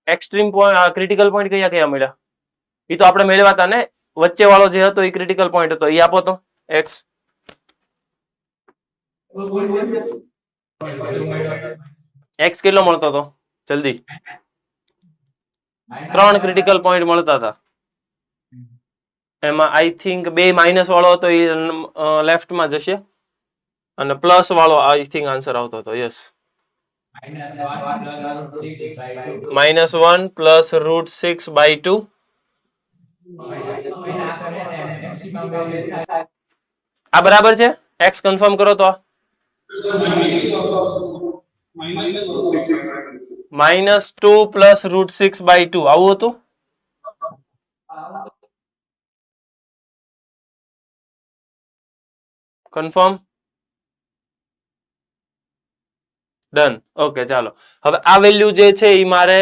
Extreme point critical point કયા કયા મળ્યા? એ તો આપણે મેળવ્યા હતા ને, વચ્ચે વાળો જે હતો એ ક્રિટિકલ પોઈન્ટ હતો, એ આપો તો એક્સ. એક્સ કેટલો મળતો હતો જલ્દી? 3 ક્રિટિકલ પોઈન્ટ મળતા હતા. એમાં આઈ થિંક 2 માઇનસ વાળો હતો એ લેફ્ટમાં જશે અને પ્લસ વાળો આઈ થિંક આન્સર આવતો હતો. Yes, -1 plus √6/2. આ બરાબર છે? એક્સ કન્ફર્મ કરો તો. -2 પ્લસ √6/2 આવું હતું. કન્ફર્મ? ડન. ઓકે, ચાલો હવે આ વેલ્યુ જે છે એ મારે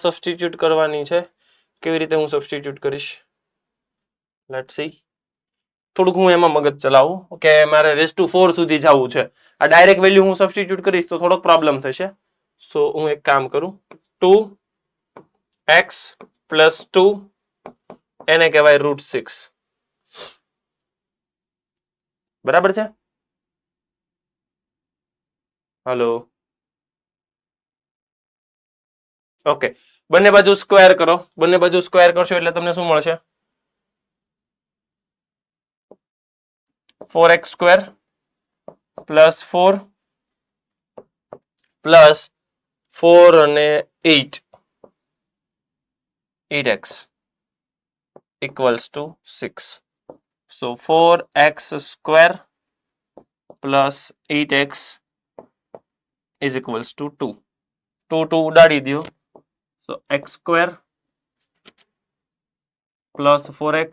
સબસ્ટિટ્યુટ કરવાની છે. કેવી રીતે હું સબસ્ટિટ્યુટ કરીશ? Let's see. થોડુંક હું એમાં મગજ ચલાવું કે મારે ⁴ સુધી જવું છે. આ ડાયરેક્ટ વેલ્યુ હું સબસ્ટિટ્યુટ કરીશ તો થોડોક પ્રોબ્લેમ થશે. સો હું એક કામ કરું, 2x + 2 એને કહેવાય √6. બરાબર છે? Hello, okay. બંને બાજુ સ્ક્વેર કરો. બંને બાજુ સ્ક્વેર કરશો એટલે તમને શું મળશે? 4x² + 4 પ્લસ 4 અને 8, 8x = 6. So 4x² + 8x = 2. 2 ઉડાડી દો. So x² + 4x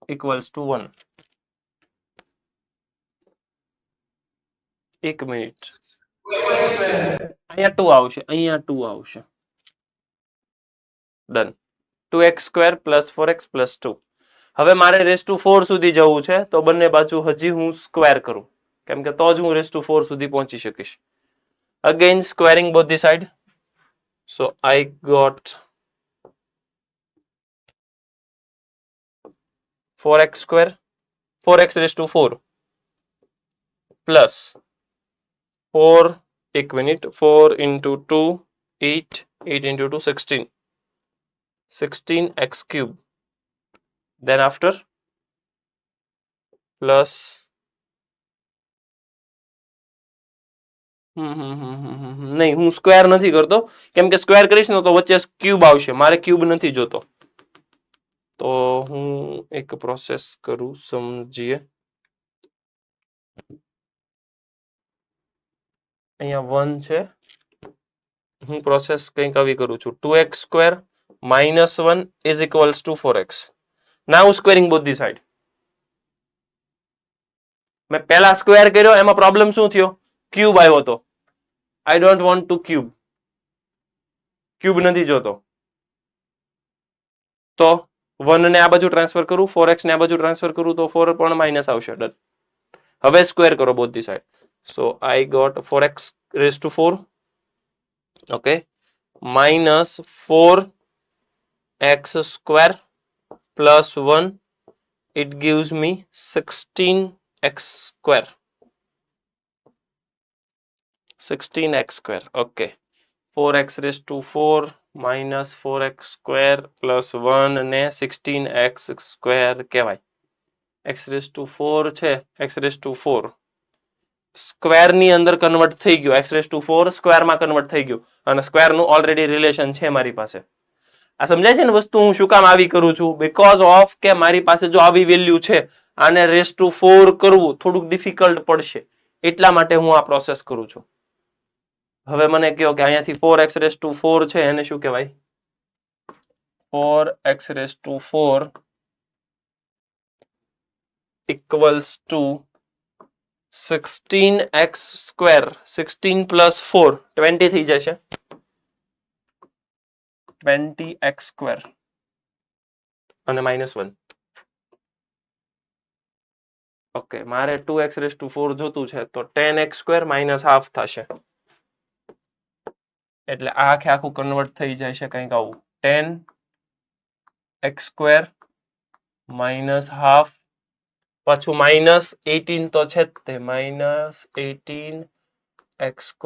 = 1. એક મિનિટ, અહીંયા 2 આવશે, અહીંયા 2 આવશે. ડન. 2x² + 4x + 2. હવે મારે ⁴ સુધી જવું છે તો બંને બાજુ હજી હું સ્ક્વેર કરું, કેમ કે તો જ હું ⁴ સુધી પહોંચી શકીશ. Again squaring both the side. So I got 4x² 4x⁴ plus 4, 1 minute, 4 × 2 8, 8 × 2 16, 16x³ then after plus નહીં, હું સ્ક્વેર નથી કરતો કેમ કે સ્ક્વેર કરીશ ને તો વચ્ચે ક્યુબ આવશે, મારે ક્યુબ નથી જોતો. તો હું એક પ્રોસેસ કરું, સમજીએ. અહીંયા 1 છે, હું પ્રોસેસ કંઈક આવી કરું છું. 2x² - 1 = 4x. Now squaring both the side. મેં પહેલા સ્ક્વેર કર્યો, એમાં પ્રોબ્લેમ શું થયો? ક્યુબ આવ્યો હતો. I don't want to cube નથી જોતો. તો 1 ને આ બાજુ ટ્રાન્સફર કરું, 4x ને આ બાજુ ટ્રાન્સફર કરું તો 4 પણ માઇનસ આવશે. ડન. હવે સ્ક્વેર કરો both the side. So I got 4x⁴. Okay, -4x² + 1 it gives me 16x². 16x². Okay, 4x⁴ - 4x² + 1 ને 16x² કહેવાય. x⁴ છે, x⁴ સ્ક્વેર ની અંદર કન્વર્ટ થઈ ગયો, x⁴ સ્ક્વેરમાં કન્વર્ટ થઈ ગયું અને સ્ક્વેર નું ઓલરેડી રિલેશન છે મારી પાસે. આ સમજાય છે ને વસ્તુ? હું શું કામ આવી કરું છું? બીકોઝ ઓફ કે મારી પાસે જો આવી વેલ્યુ છે, આને ⁴ કરવું થોડુંક ડિફિકલ્ટ પડશે, એટલા માટે હું આ પ્રોસેસ કરું છું. હવે મને કહો કે અહીંયાથી 4x⁴ છે, એને શું કહેવાય? 4x⁴ = 16x². 16 + 4 20 થઈ જશે. 20x² અને -1. ઓકે, મારે 2x⁴ જોતું છે તો 10x² - ½ થશે. એટલે આ આખે આખું કન્વર્ટ થઈ જાય છે કંઈક આવું 10x² માઇનસ હાફ પાછું માઇનસ 18 તો છે જ તે minus 18x²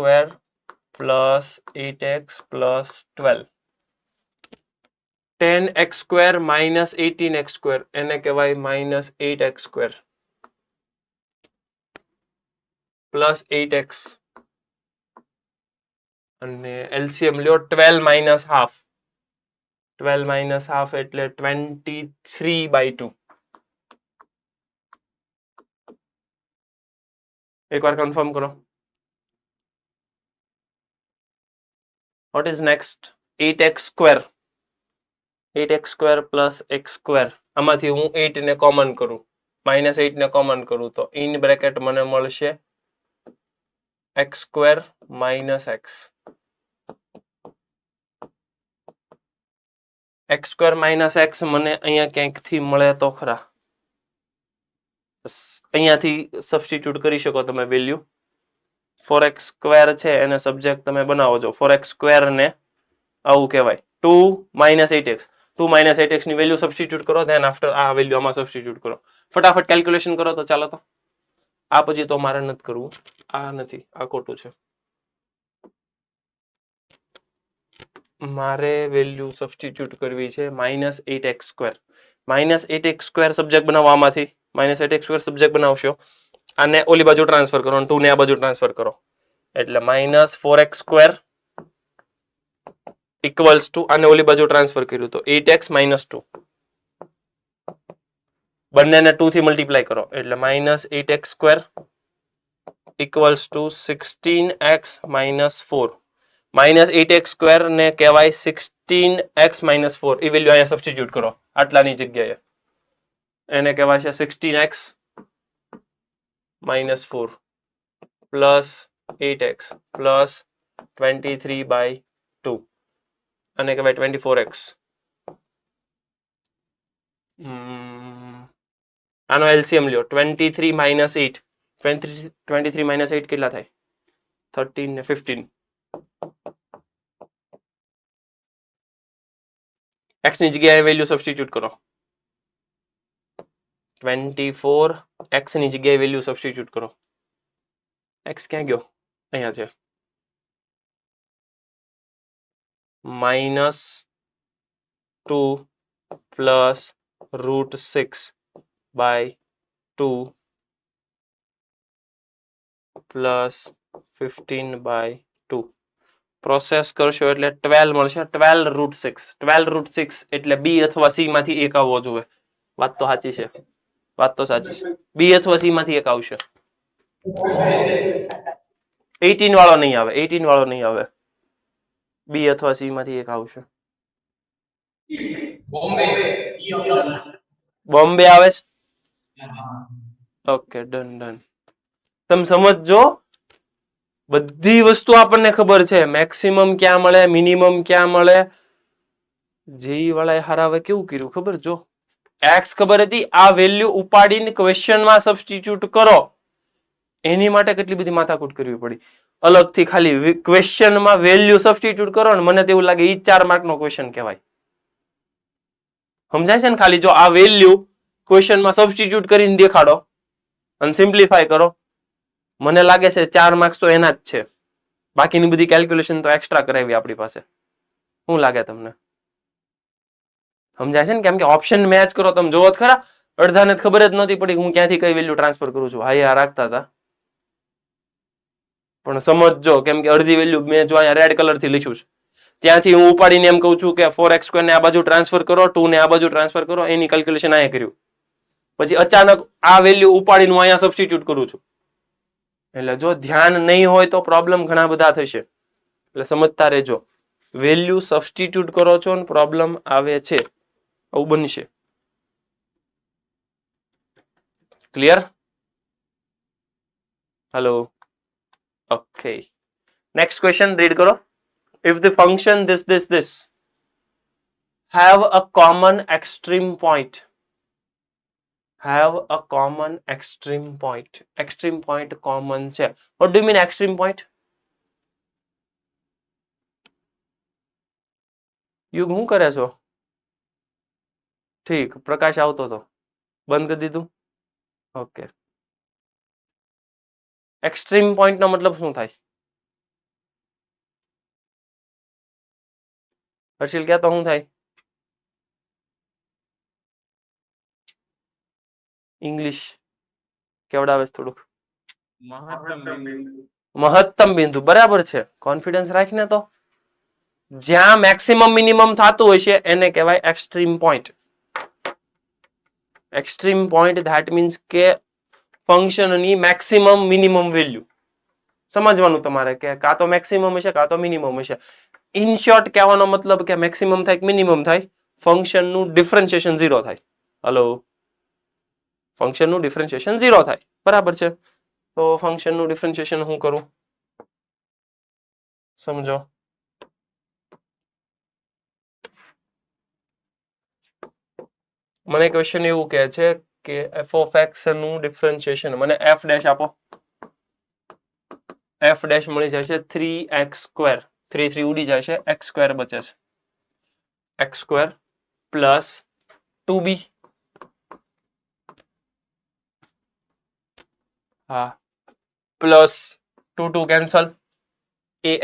plus 8x plus 12 10x² minus 18x² એને કહેવાય માઇનસ 8x² પ્લસ 8x અને એલસીએમ લ્યો 12 માઇનસ હાફ 12 માઇનસ હાફ એટલે 23/2 એકવાર કન્ફર્મ કરો what is next 8x² 8x² plus x² આમાંથી હું 8 ને કોમન કરું માઇનસ 8 ને કોમન કરું તો ઇન બ્રેકેટ મને મળશે x² minus x x² minus x મને અહીંયા ક્યાંકથી મળે તો ખરા અહીંયાથી સબસ્ટિટ્યુટ કરી શકો તમે વેલ્યુ 4x² છે એને સબ્જેક્ટ તમે બનાવો છો 4x² ને આવું કહેવાય 2 માઇનસ 8x 2 માઇનસ 8x ની વેલ્યુ સબસ્ટિટ્યુટ કરો ધેન આફ્ટર આ વેલ્યુ આમાં સબસ્ટિટ્યુટ કરો ફટાફટ કેલ્ક્યુલેશન કરો તો ચાલો તો આ પછી તો મારે નથી કરવું આ નથી આ ખોટું છે મારે વેલ્યુ સબસ્ટિટ્યુટ કરવી છે minus 8x² minus 8x² subject બનાવવા આમાંથી માઇનસ 8x² સબ્જેક્ટ બનાવશો આને ઓલી બાજુ ટ્રાન્સફર કરો અને 2 ને આ બાજુ ટ્રાન્સફર કરો એટલે માઇનસ 4x² ઇક્વલ્સ ટુ આને ઓલી બાજુ ટ્રાન્સફર કર્યું તો 8x માઇનસ 2 બંનેને 2 થી મલ્ટીપ્લાય કરો એટલે minus 8x² equals to 16x minus 4 minus 8x² ને કહેવાય 16x માઇનસ 4 એ વેલ્યુ અહીંયા સબસ્ટિટ્યુટ કરો આટલાની જગ્યાએ એને કહેવાય છે 16x minus 4 plus 8x plus 23/2 અને કહેવાય 24x આનો એલસીએમ લ્યો 23 માઇનસ 8 23 માઇનસ 8 કેટલા થાય 13 ને 15 x ની જગ્યાએ વેલ્યુ સબસ્ટિટ્યુટ કરો 24 x ની જગ્યાએ વેલ્યુ સબસ્ટિટ્યુટ કરો x ક્યાં ગયો અહીંયા છે માઇનસ 2 પ્લસ √6/2 પ્લસ 15/2 પ્રોસેસ કરશો એટલે 12 મળશે 12√6 12√6 એટલે બી અથવા સી માંથી એક આવવો જોઈએ વાત તો સાચી છે બી અથવા સી માંથી એક આવશે 18 વાળો નહીં આવે બી અથવા સી માંથી એક આવશે બોમ્બે આવે છે ઓકે ડન તમે સમજજો બધી વસ્તુ આપણને ખબર છે મેક્સિમમ ક્યાં મળે મિનિમમ ક્યાં મળે જેઈ વાળાએ હારાવે કેવું કર્યું ખબર જો x ખબર હતી આ વેલ્યુ ઉપાડીને ક્વેશ્ચનમાં સબસ્ટિટ્યુટ કરો એની માટે કેટલી બધી માથાકૂટ કરવી પડી અલગથી ખાલી ક્વેશ્ચનમાં વેલ્યુ સબસ્ટિટ્યુટ કરો ને મને તેવું લાગે ઈ 4 માર્કનો ક્વેશ્ચન કહેવાય સમજાય છે ને ખાલી જો આ વેલ્યુ ક્વેશ્ચનમાં સબસ્ટિટ્યુટ કરીને દેખાડો અને સિમ્પ્લિફાય કરો મને લાગે છે 4 માર્ક્સ તો એના જ છે બાકીની બધી કેલ્ક્યુલેશન તો એક્સ્ટ્રા કરાવી આપણી પાસે શું લાગે તમને સમજાય છે ને કેમ કે ઓપ્શન મેચ કરો તમે જોવો ખરા અડધાને ખબર જ નહોતી પડી હું ક્યાંથી કઈ વેલ્યુ ટ્રાન્સફર કરું છું હા રાખતા હતા પણ સમજજો કેમ કે અડધી વેલ્યુ મેં જો અહીંયા રેડ કલર થી લખ્યું છે ત્યાંથી હું ઉપાડીને એમ કહું છું કે 4x² ને આ બાજુ ટ્રાન્સફર કરો 2 ને આ બાજુ ટ્રાન્સફર કરો એની કેલ્ક્યુલેશન અહીંયા કર્યું પછી અચાનક આ વેલ્યુ ઉપાડીને હું અહીંયા સબસ્ટિટ્યુટ કરું છું એટલે જો ધ્યાન નહીં હોય તો પ્રોબ્લેમ ઘણા બધા થશે એટલે સમજતા રહેજો વેલ્યુ સબસ્ટિટ્યુટ કરો છો ને પ્રોબ્લેમ આવે છે આવું બનશે clear hello okay next question read કરો if the function this have a common extreme point extreme point common છે what do you mean extreme point યુગ શું કરે છો? ઠીક, પ્રકાશ આવતો હતો, બંધ કરી દીધું. ઓકે, એક્સ્ટ્રીમ પોઈન્ટ નો મતલબ શું થાય? હર્ષિલ ક્યાં તો શું થાય? ઇંગ્લિશ કેવડાવે થોડુંક. મહત્તમ બિંદુ, બરાબર છે. કોન્ફિડન્સ રાખીને તો. જ્યાં મેક્સિમમ મિનિમમ થતું હોય છે એને કહેવાય extreme point. Extreme point that means કે ફંક્શનની મેક્સિમમ મિનિમમ વેલ્યુ સમજવાનું તમારે, કે કાં તો મેક્સિમમ હશે કાં તો મિનિમમ હશે. ઇન શોર્ટ કહેવાનો મતલબ કે મેક્સિમમ થાય કે મિનિમમ થાય, ફંક્શનનું ડિફરન્શિએશન 0 થાય. હલો, ફંક્શનનું ડિફરન્શિએશન 0 થાય, બરાબર છે. તો ફંક્શનનું ડિફરન્શિએશન હું કરું સમજો. મને ક્વેશ્ચન એવું કહે છે કે એફ ઓફ એક્સ નું ડિફરન્શિએશન મને એફ ડેશ આપો. એફ ડેશ મળી જાય છે 3x². 3 3 ઉડી જાય છે, x² બચે છે. x² પ્લસ 2b, હા, plus 2 2 cancel,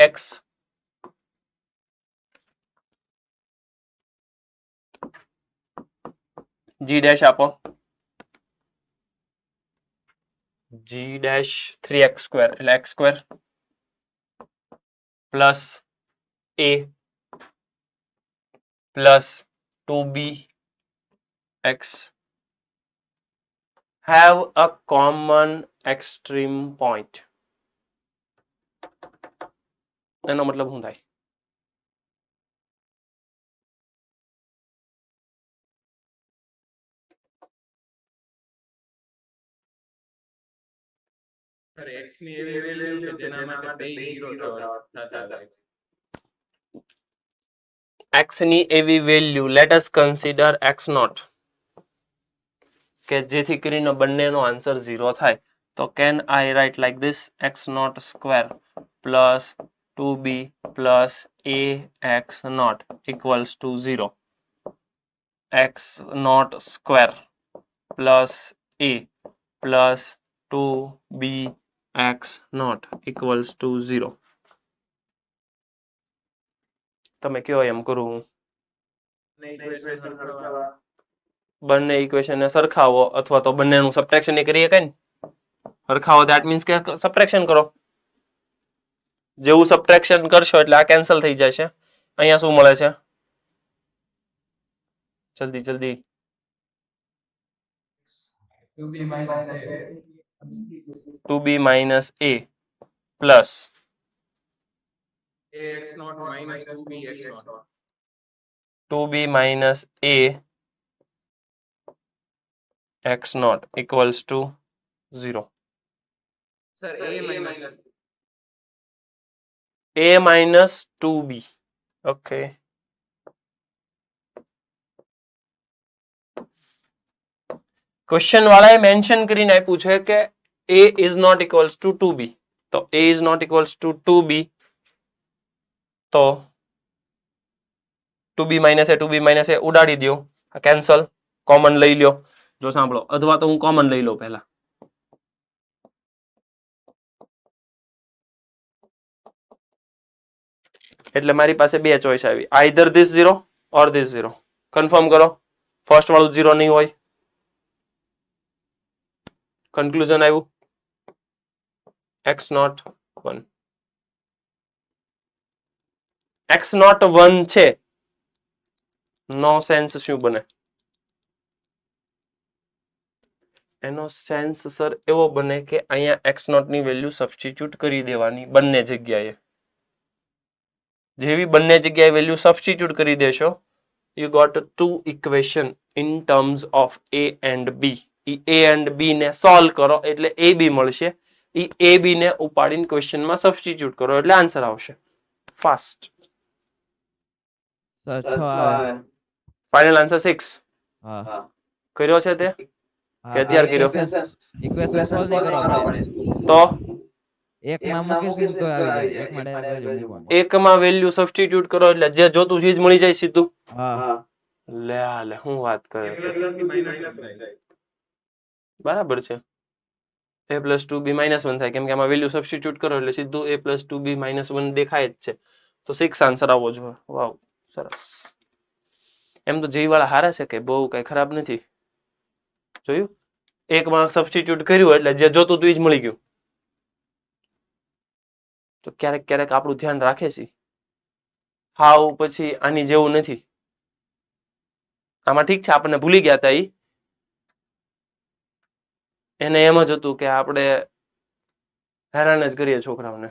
ax g dash આપો. g ડેશ 3x² એટલે x² plus a plus 2bx have a common extreme point. એનો મતલબ શું થાય? x ની એવી વેલ્યુ કે જેના માટે બે 0 થતા હોય. x ની એવી value, let us consider x0, કે જેથી કરીને બંનેનો આન્સર 0 થાય. તો can I write like this, x0² plus 2b plus ax0 equals to 0. x0² plus a plus 2bx0 equals to 0. તમે કયો એમ કરું હું? બંને ઇક્વેશનને સરખાવો અથવા તો બંનેનું સબટ્રેક્શન કરીએ કઈ. સરખાવો ધેટ મીન્સ કે સબટ્રેક્શન કરો. જેવું સબટ્રેક્શન કરશો એટલે આ કેન્સલ થઈ જાય છે. અહીંયા શું મળે છે? જલ્દી જલ્દી. 2b minus a plus ax0 minus 2bx0. 2b minus a x0 equals to 0. Sir, a minus 2b. Okay. Question વાળાએ મેન્શન કરીને આપ્યું છે કે a is not equals to 2b. તો a is not equals to 2b. તો 2b minus a ઉડાડી દો, cancel, common લઈ લ્યો. જો સાંભળો, અથવા તો હું કોમન લઈ લઉં પહેલા. એટલે મારી પાસે બે ચોઈસ આવી, either this 0 or this 0. Confirm કરો, ફર્સ્ટ વાળું 0 નહીં હોય. કન્ક્લુઝન આવ્યું x0 1. x0 1 છે, નો સેન્સ શું બને? એનો સેન્સ સર એવો બને કે અહીંયા x0 ની વેલ્યુ સબસ્ટિટ્યુટ કરી દેવાની બંને જગ્યાએ. જેવી બંને જગ્યાએ વેલ્યુ સબસ્ટિટ્યુટ કરી દેશો, you got two equation in terms of a and b. a and b ને સોલ્વ કરો એટલે a b મળશે. a b ને ઉપાડીને ક્વેશ્ચનમાં સબસ્ટિટ્યુટ કરો એટલે આન્સર આવશે. ફાસ્ટ. Final answer 6. કર્યો છે તે કે અત્યારે કર્યો? ઇક્વેશન સોલ્વ નહીં કરવા પડે. તો એકમાં મૂકીશું ને તો આવી જાય એકમાં ડાયરેક્ટ રેડી મૂકવાનું. એકમાં વેલ્યુ સબસ્ટિટ્યુટ કરો એટલે જે જોતું ચીજ મળી જાય સીધું. હા લે આ લે હું વાત કરે A છે. plus B minus one થાય. બરાબર છે. a plus 2b minus 1 થાય કેમ કે આમાં વેલ્યુ સબસ્ટિટ્યુટ કરો એટલે સીધું a plus 2b minus 1 દેખાય જ છે. તો 6 આન્સર આવવો જોઈએ. વાવ સરસ. એમ તો જી વાળા હારા છે કે બહુ કઈ ખરાબ નથી. જોયું એકમાં સબસ્ટિટ્યુટ કર્યું એટલે જે જોતું હતું એ જ મળી ગયું. તો ક્યારેક ક્યારેક આપણું ધ્યાન રાખે છે. હાવ પછી આની જેવું નથી. આમાં ઠીક છે આપણને ભૂલી ગયા હતા એને એમ જ હતું કે આપણે હેરાન જ કરીએ છોકરાઓને.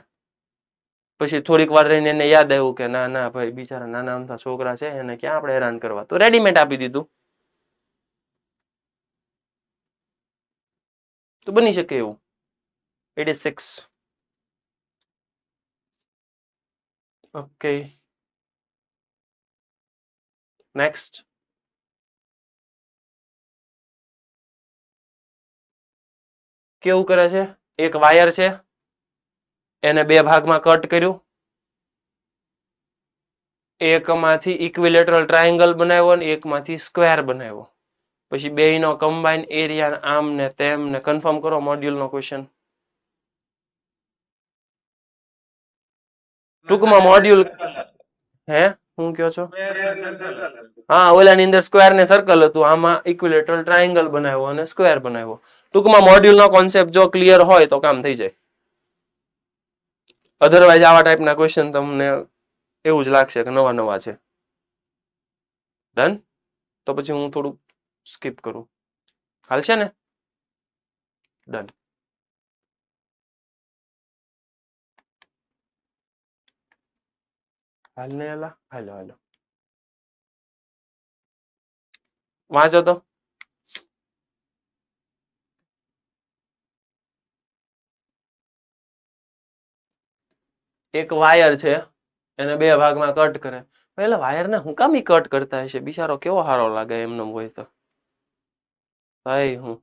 પછી થોડીક વાર રહીને એને યાદ આવ્યું કે ના ના ભાઈ બિચારા નાના અમથા છોકરા છે એને ક્યાં આપણે હેરાન કરવા, તો રેડીમેડ આપી દીધું. તો બની શકે એવું. 86. Okay next. કેવું કરે છે? એક વાયર છે એને બે ભાગમાં કટ કર્યું. એકમાંથી ઇક્વિલેટરલ ટ્રાયેંગલ બનાવ્યો અને એકમાંથી સ્ક્વેર બનાવ્યો. પછી બેયનો કમ્બાઈન એરિયા આમ ને તેમ ને કન્ફર્મ કરો મોડ્યુલનો ક્વેશ્ચન. ટૂંકમાં મોડ્યુલ હે હું કયો છો? હા ઓલાની અંદર સ્ક્વેર ને સર્કલ હતું, આમાં ઇક્વિલેટરલ ટ્રાયેંગલ બનાવ્યો અને સ્ક્વેર બનાવ્યો. ટૂંકમાં મોડ્યુલનો કોન્સેપ્ટ જો ક્લિયર હોય તો કામ થઈ જાય. અધરવાઇઝ આવા ટાઈપના ક્વેશ્ચન તમને એવું જ લાગશે કે નવા નવા છે. ડન. તો પછી હું થોડું સ્કીપ કરું, હાલશે ને? ડન. હાલ ને એલા હાલો હાલો વાંચો તો. એક વાયર છે એને બે ભાગમાં કટ કરે. એટલે વાયરને હું કામ કટ કરતા હશે? બિચારો કેવો સારો લાગે એમને હોય તો. ભાઈ હું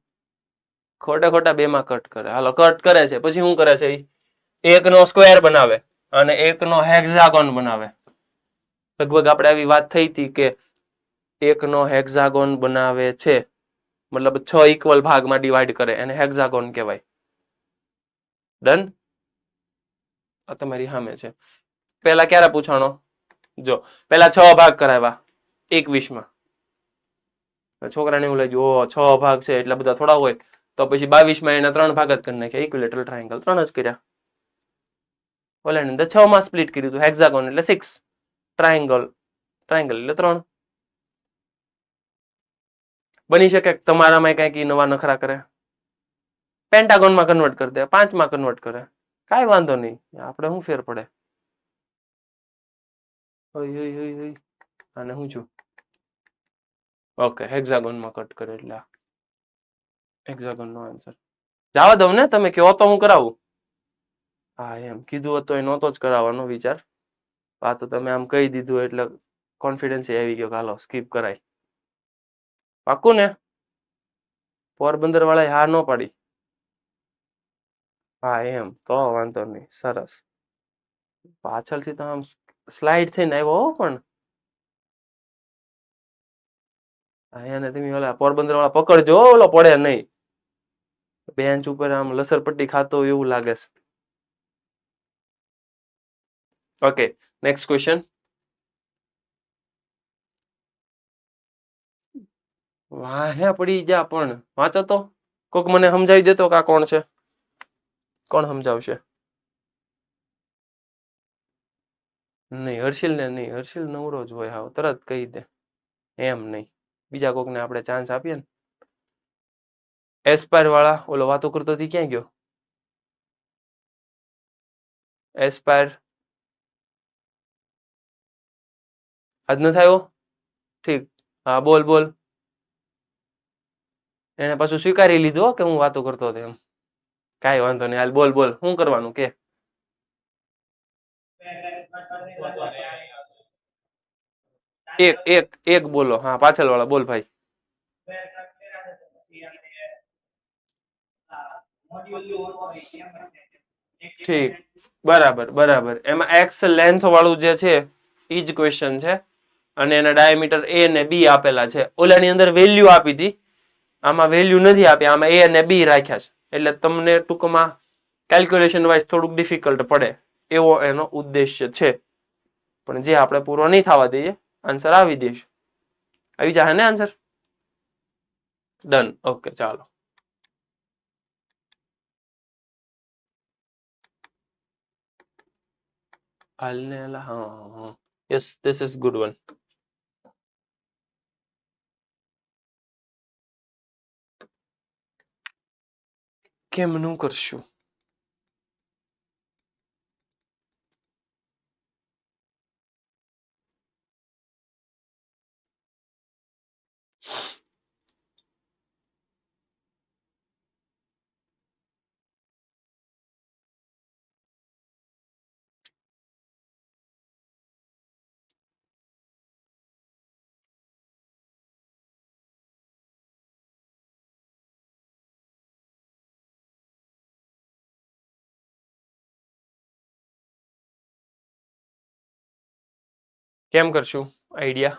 ખોટા ખોટા બેમાં કટ કરે. હાલો કટ કરે છે પછી શું કરે છે? એકનો સ્ક્વેર બનાવે અને એકનો હેક્ઝાગોન બનાવે. લગભગ આપણે આવી વાત થઈ હતી કે એકનો હેક્ઝાગોન બનાવે છે મતલબ 6 ઇક્વલ ભાગમાં ડિવાઈડ કરે એને હેક્ઝાગોન કહેવાય. ડન. આ તમારી સામે છે. પહેલા ક્યારે પૂછાણો? જો પહેલા 6 ભાગ કરાવ્યા 21માં. છોકરાને એવું લાગ્યું ઓહો 6 ભાગ છે એટલા બધા થોડા હોય, તો પછી 22માં એના 3 ભાગ જ કરી નાખ્યા. ઇક્વિલેટરલ ટ્રાયેંગલ 3 જ કર્યા. ઓલાની અંદર 6 માં સ્પ્લિટ કર્યું હતું. હેક્ઝાગોન એટલે 6, ટ્રાયેંગલ એટલે 3. બની શકે તમારામાં કંઈક નવા નખરા કરે, પેન્ટાગોનમાં કન્વર્ટ કરી દે, 5માં કન્વર્ટ કરે, કાંઈ વાંધો નહીં. આપણે શું ફેર પડે? અને હું છું ઓકે હેક્ઝાગોનમાં કટ કરે એટલે હેક્ઝાગોનનો આન્સર. જવા દઉં ને, તમે કહો તો હું કરાવું. હા એમ કીધું હતું એ નહોતો જ કરાવવાનો વિચાર. આ તો તમે આમ કહી દીધું એટલે કોન્ફિડન્સ આવી ગયો કે હાલો સ્કીપ કરાય. પાક્કું ને? પોરબંદર વાળા હા ન પાડી. હા એમ તો વાંધો નહીં. સરસ. પાછળથી તો આમ સ્લાઇડ થઈને આવ્યો પણ એને તમે ઓલા પોરબંદર વાળા પકડજો, ઓલો પડે નહીં. બેન્ચ ઉપર આમ લસરપટ્ટી ખાતો હોય એવું લાગે છે. Okay next question. વાહે પડી જા પણ વાંચો તો. કોક મને સમજાવી દેતો કે આ કોણ છે? કોણ સમજાવશે? નહીં હર્ષિલ ને નહીં. હર્ષિલ નવરો જ હોય, હાવ તરત કહી દે. એમ નહીં, બીજા કોકને આપણે ચાન્સ આપીએ ને. એસ્પાયર વાળા ઓલો વાતો કરતો હતી ક્યાં ગયો? એસ્પાયર આજ નથી આવ્યો? ઠીક હા બોલ બોલ. એને પાછું સ્વીકારી લીધો કે હું વાતો કરતો હતો એમ. કાંઈ વાંધો નહીં, હાલ બોલ બોલ શું કરવાનું કે? એક એક એક બોલો. હા પાછળ વાળા બોલ ભાઈ. ઠીક, બરાબર બરાબર. એમાં એક્સ લેન્થ વાળું જે છે એ જ ક્વેશ્ચન છે અને એના ડાયામીટર એ ને બી આપેલા છે. ઓલાની અંદર વેલ્યુ આપી હતી, આમાં વેલ્યુ નથી આપી, આમાં એ અને બી રાખ્યા છે. એટલે તમને ટૂંકમાં કેલ્ક્યુલેશન વાઇઝ થોડુંક ડિફિકલ્ટ પડે એવો એનો ઉદ્દેશ્ય છે. પણ જે આપણે પૂરો નહીં થવા દઈએ, આન્સર આવી દઈશું. આવી જાય ને આન્સર? ડન. ઓકે, ચાલો. હાલને હા, yes, this is good one. કેમનું કરશું? કેમ કરશું? આઈડિયા?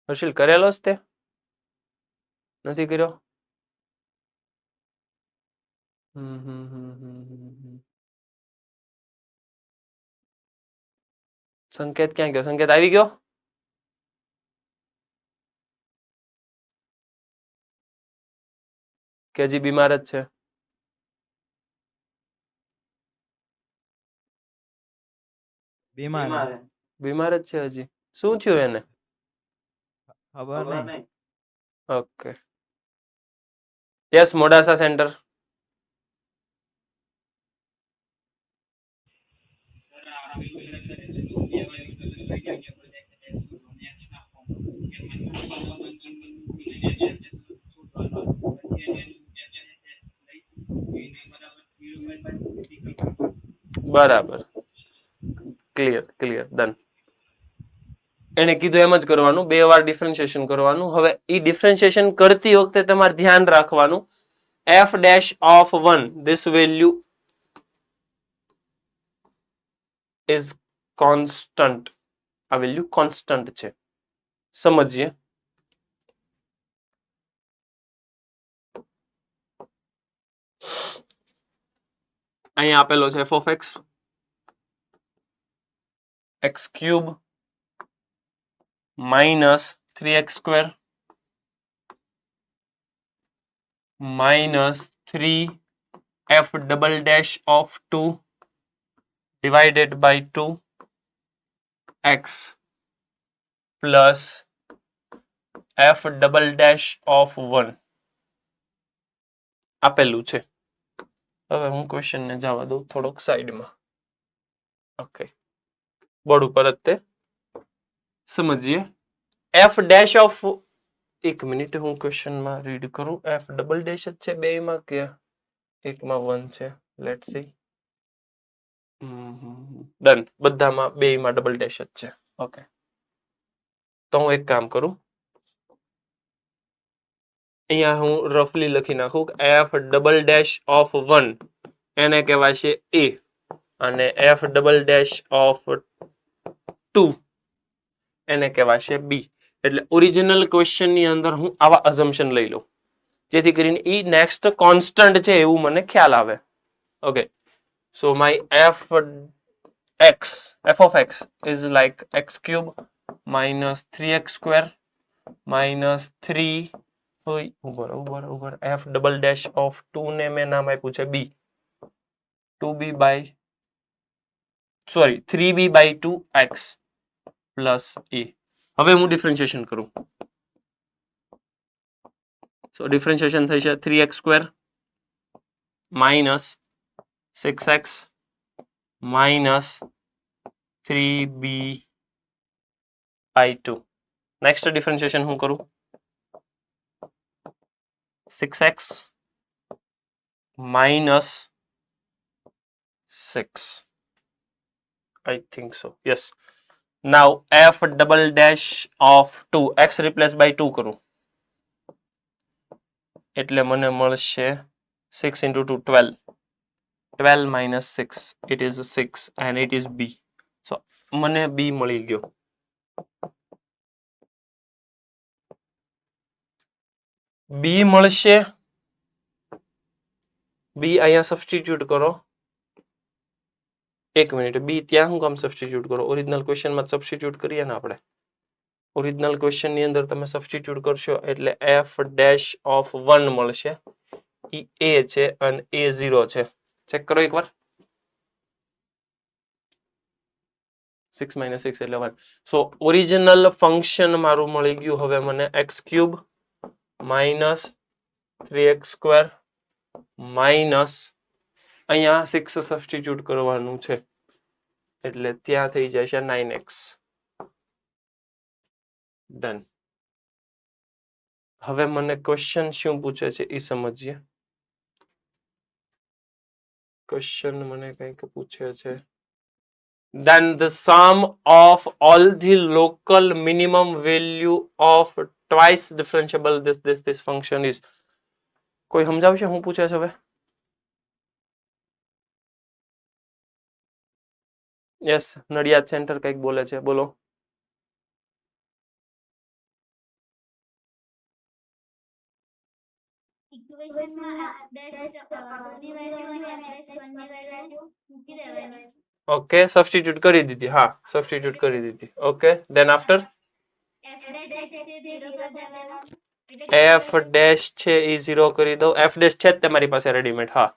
હર્ષિલ, કરેલો જ તે? નથી કર્યો? સંકેત ક્યાં ગયો? સંકેત આવી ગયો? કે હજી બીમાર જ છે? બીમાર જ છે હજી. શું થયું એને? ખબર નહીં. ઓકે. Yes, Modasa centre. બરાબર, ક્લિયર ક્લિયર, ડન. એને કીધું એમ જ કરવાનું, 2 વાર ડિફરન્શિએશન કરવાનું. હવે એ ડિફરન્શિએશન કરતી વખતે તમારે ધ્યાન રાખવાનું, f dash of 1, this value is constant. આ વેલ્યુ કોન્સ્ટન્ટ છે. સમજીએ. અહીંયા આપેલો છે f of x, x cube minus 3x square minus 3f double dash of 2 divided by 2x plus f double dash of 1 આપેલું છે. હવે હું ક્વેશ્ચન ને જવા દઉં થોડોક સાઈડમાં. ઓકે, બોર્ડ ઉપર જ તે સમજીએ. f dash of, એક મિનિટ હું ક્વેશ્ચનમાં રીડ કરું. f ડબલ ડેશ જ છે બેયમાં કે એકમાં 1 છે? Let's see. ડન, બધામાં બેયમાં ડબલ ડેશ જ છે. ઓકે, તો હું એક કામ કરું, અહીંયા હું રફલી લખી નાખું કે f ડબલ ડેશ ઓફ 1 એને કહેવાય છે a અને f ડબલ ડેશ ઓફ 2 એને કહેવાય છે b. એટલે ઓરિજિનલ ક્વેશ્ચન ની અંદર હું આવા અઝમ્પશન લઈ લઉં જેથી કરીને ઈ નેક્સ્ટ કોન્સ્ટન્ટ છે એવું મને ખ્યાલ આવે. Okay, so my f of x is like x cube minus 3x square minus 3 ઉપર f ડબલ ડેશ ઓફ 2 ને મેં નામ આપ્યું છે b, 3b by 2x plus a. હવે હું ડિફરન્શિએશન કરું, સો ડિફરન્શિએશન થઈ છે 3x square minus 6x minus 3b by 2. Next differentiation હું કરું, 6x minus 6, I think so, yes. Now f double dash of 2 x replace by 2 કરું એટલે મને મળશે 6 into 2 12 12 minus 6 it is 6 and it is b so મને b મળી ગયો b મળશે b અહીંયા સબસ્ટિટ્યુટ કરો એક મિનિટ બી ત્યાં હું કામ સબસ્ટિટ્યુટ કરો ઓરિજિનલ ક્વેશ્ચનમાં સબસ્ટિટ્યુટ કરીએ ને આપણે ઓરિજિનલ ક્વેશ્ચન ની અંદર તમે સબસ્ટિટ્યુટ કરશો એટલે f ડેશ ઓફ 1 મળશે ઈ a છે અને a 0 છે ચેક કરો એકવાર 6 minus 6 એટલે 1 સો ઓરિજિનલ ફંક્શન મારું મળી ગયું હવે મને x cube minus 3x square minus અહીંયા 6 સબસ્ટિટ્યુટ કરવાનું છે એટલે ત્યાં થઈ જશે 9x ડન હવે મને ક્વેશ્ચન શું પૂછે છે એ સમજીએ ક્વેશ્ચન મને કંઈક પૂછે છે then the sum of all the local minimum value of twice differentiable this function is કોઈ સમજાવશે શું પૂછે છે હવે યસ નડિયાદ સેન્ટર કંઈક બોલે છે બોલો ઓકે સબસ્ટિટ્યુટ કરી દીધી હા સબસ્ટિટ્યુટ કરી દીધી okay then after f dash છે એ 0 કરી દો f ડેશ છે જ તમારી પાસે રેડીમેડ હા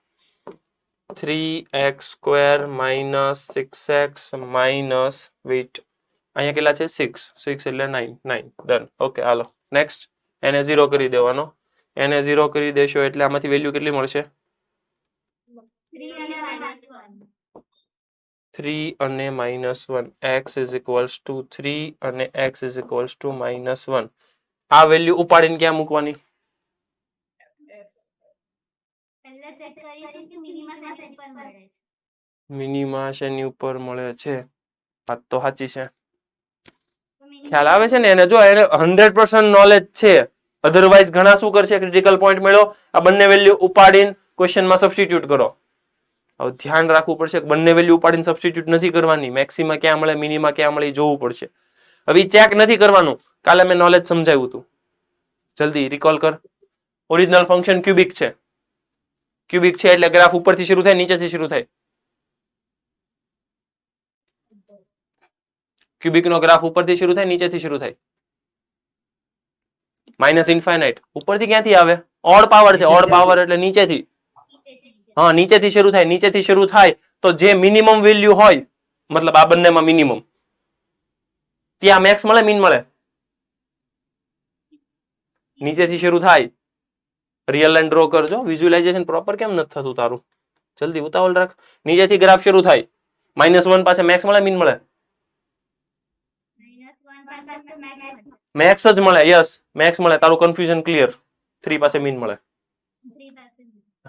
3x square minus 6x minus weight અહીંયા કેટલા છે 6 એટલે 9 ડન ઓકે હાલો નેક્સ્ટ એને 0 કરી દેવાનો એને 0 કરી દેશો એટલે આમાંથી વેલ્યુ કેટલી મળશે 3 અને -1 x is equals to 3 અને x is equals to -1 આ વેલ્યુ ઉપાડીને ક્યાં મૂકવાની મિનિમા શેની ઉપર મળે છે વાત તો સાચી છે ખ્યાલ આવે છે ને એને જો એને 100% નોલેજ છે અધરવાઇઝ ઘણા શું કરશે ક્રિટિકલ પોઈન્ટ મેળવો આ બંને વેલ્યુ ઉપાડીને ક્વેશ્ચનમાં સબસ્ટિટ્યુટ કરો હવે ધ્યાન રાખવું પડશે કે બંને વેલ્યુ ઉપાડીને સબસ્ટિટ્યુટ નથી કરવાની મેક્સિમા ક્યાં મળે મિનિમા ક્યાં મળે જોવું પડશે હવે ચેક નથી કરવાનું કાલે મેં નોલેજ સમજાવ્યું હતું જલ્દી રિકોલ કર ઓરિજિનલ ફંક્શન ક્યુબિક છે એટલે ગ્રાફ ઉપરથી શરૂ થાય નીચેથી શરૂ થાય ક્યુબિક નો ગ્રાફ ઉપરથી શરૂ થાય નીચેથી શરૂ થાય માઇનસ ઇન્ફાઇનાઇટ ઉપરથી ક્યાંથી આવે ઓડ પાવર છે ઓડ પાવર એટલે નીચેથી હા નીચેથી શરૂ થાય તો જે મિનિમમ વેલ્યુ હોય મતલબ આ બંનેમાં મિનિમમ ત્યાં મેક્સ મળે મીન મળે નીચેથી શરૂ થાય રિયલ લાઈન ડ્રો કરજો વિઝ્યુઅલાઇઝેશન પ્રોપર કેમ નથી થતું તારું જલ્દી ઉતાવળ રાખ નીચેથી ગ્રાફ શરૂ થાય -1 પાસે મેક્સ મળે મીન મળે મેક્સ જ મળે યસ મેક્સ મળે તારું કન્ફ્યુઝન ક્લિયર 3 પાસે મીન મળે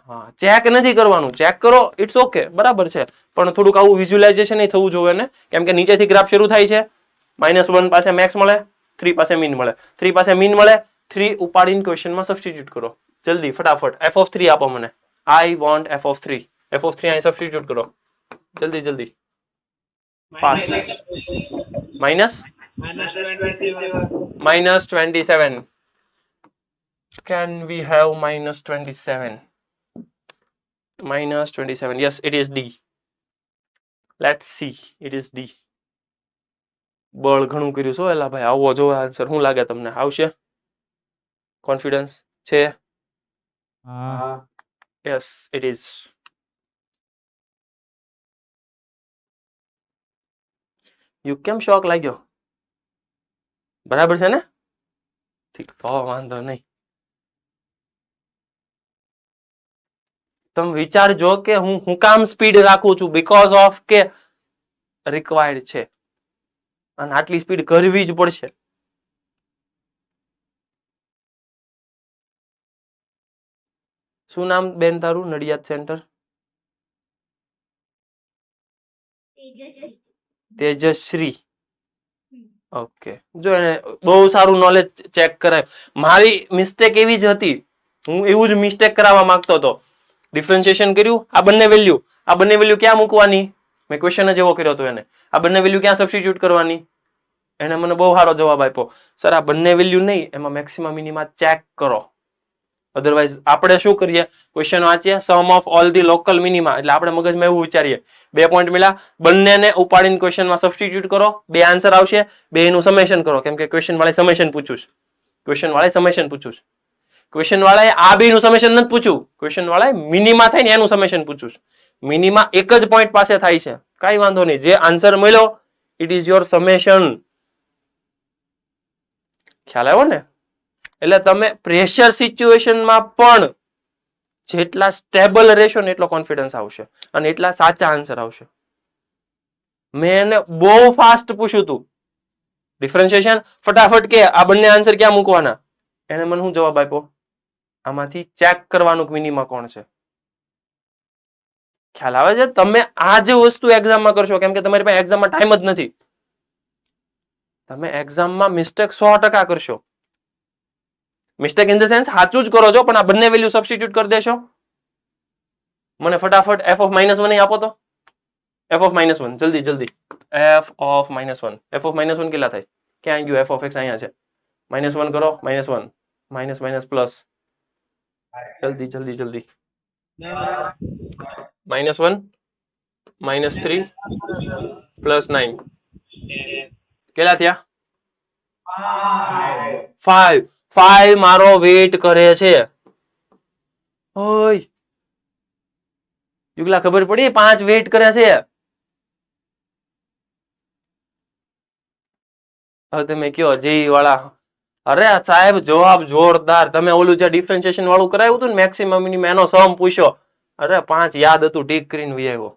હા ચેક નથી કરવાનું ચેક કરો ઇટ્સ ઓકે બરાબર છે પણ થોડુંક આવું વિઝ્યુઅલાઇઝેશન નહીં થવું જોઈએ ને કેમ કે નીચેથી ગ્રાફ શરૂ થાય છે -1 પાસે મેક્સ મળે 3 પાસે મીન મળે 3 પાસે મીન મળે 3 ઉપાડીને ક્વેશ્ચનમાં સબસ્ટિટ્યુટ કરો જલ્દી ફટાફટ f(3) આપો મને આઈ વોન્ટ f(3) અહીં સબસ્ટિટ્યુટ કરો જલ્દી fast -27 can we have -27 yes it is d let's see it is d બળ ઘણું કર્યું છો એલા ભાઈ આવો જો આન્સર શું લાગે તમને આવશે કોન્ફિડન્સ છે હા yes it is you કેમ શોક લાગ્યો બરાબર છે ને ઠીક તો વાંધો નહીં તમે વિચારજો કે હું કામ સ્પીડ રાખું છું બીકોઝ ઓફ કે રિક્વાયર્ડ છે અને આટલી સ્પીડ કરવી જ પડશે શું નામ બેન તારું નડિયાદ સેન્ટર તેજશ્રી ઓકે, જો એને બહુ સારું નોલેજ ચેક કરાય. મારી મિસ્ટેક એવી જ હતી, હું એવું જ મિસ્ટેક કરાવવા માંગતો હતો. ડિફરન્શિએશન કર્યું, આ બંને વેલ્યુ ક્યાં મૂકવાની, મેં ક્વેશ્ચન જ એવો કર્યો હતો એને. આ બંને વેલ્યુ ક્યાં સબસ્ટિટ્યુટ કરવાની, એને મને બહુ સારો જવાબ આપ્યો. સર આ બંને વેલ્યુ નહીં, એમાં મેક્સિમમ મિનિમા ચેક કરો. અધરવાઇઝ આપણે શું કરીએ, ક્વેશ્ચન વાંચીએ, sum of all the local minima, એટલે આપણે મગજમાં એવું વિચારીએ 2 પોઈન્ટ મળ્યા, બંનેને ઉપાડીને ક્વેશ્ચનમાં સબસ્ટિટ્યુટ કરો, 2 આન્સર આવશે, 2 નું સમેશન કરો, કેમ કે ક્વેશ્ચન વાળે સમેશન પૂછ્યું છે. ક્વેશ્ચન વાળાએ આ 2 નું સમેશન નથી પૂછ્યું, ક્વેશ્ચન વાળાએ મિનિમા થાય ને એનું સમેશન પૂછ્યું છે. મિનિમા એક જ પોઈન્ટ પાસે થાય છે, કાંઈ વાંધો નહીં, જે આન્સર મળ્યો ઇટ ઇઝ યોર સમેશન. ખ્યાલ આવ્યો ને? એટલે તમે પ્રેશર સિચ્યુએશનમાં પણ જેટલા સ્ટેબલ રહેશો ને એટલો કોન્ફિડન્સ આવશે અને એટલા સાચા આન્સર આવશે. મેં એને બહુ ફાસ્ટ પૂછ્યું હતું ડિફરન્શિએશન, ફટાફટ કે આ બંને આન્સર ક્યાં મૂકવાના, એને મને શું જવાબ આપ્યો, આમાંથી ચેક કરવાનું મિનિમા કોણ છે. ખ્યાલ આવે છે? તમે આ જે વસ્તુ એક્ઝામમાં કરશો, કેમ કે તમારી પાસે એક્ઝામમાં ટાઈમ જ નથી, તમે એક્ઝામમાં મિસ્ટેક 100% કરશો. મિસ્ટેક ઇન ધ સેન્સ સાચું જ કરો છો, પણ આ બંને વેલ્યુ સબસ્ટિટ્યુટ કરી દેશો. મને ફટાફટ f of -1 આપો તો, f of -1 જલ્દી f of -1, f of -1 કેટલા થાય, ક્યાં ગયું f of x, અહીંયા છે, -1 કરો, -1 માઇનસ પ્લસ, જલ્દી -1 -3 +9 કેટલા થયા, 5 મારો વેઇટ કરે છે. ઓય યુગલા ખબર પડી, 5 વેઇટ કરે છે. હવે તમે કયો જેઈ વાળા, અરે સાહેબ જવાબ જોરદાર, તમે ઓલું જે ડિફરન્શિએશન વાળું કરાવ્યું હતું ને મેક્સિમમ મિનિમમ, એનો સમ પૂછ્યો, અરે 5 યાદ હતું, ટીક કરીને વી આવ્યો,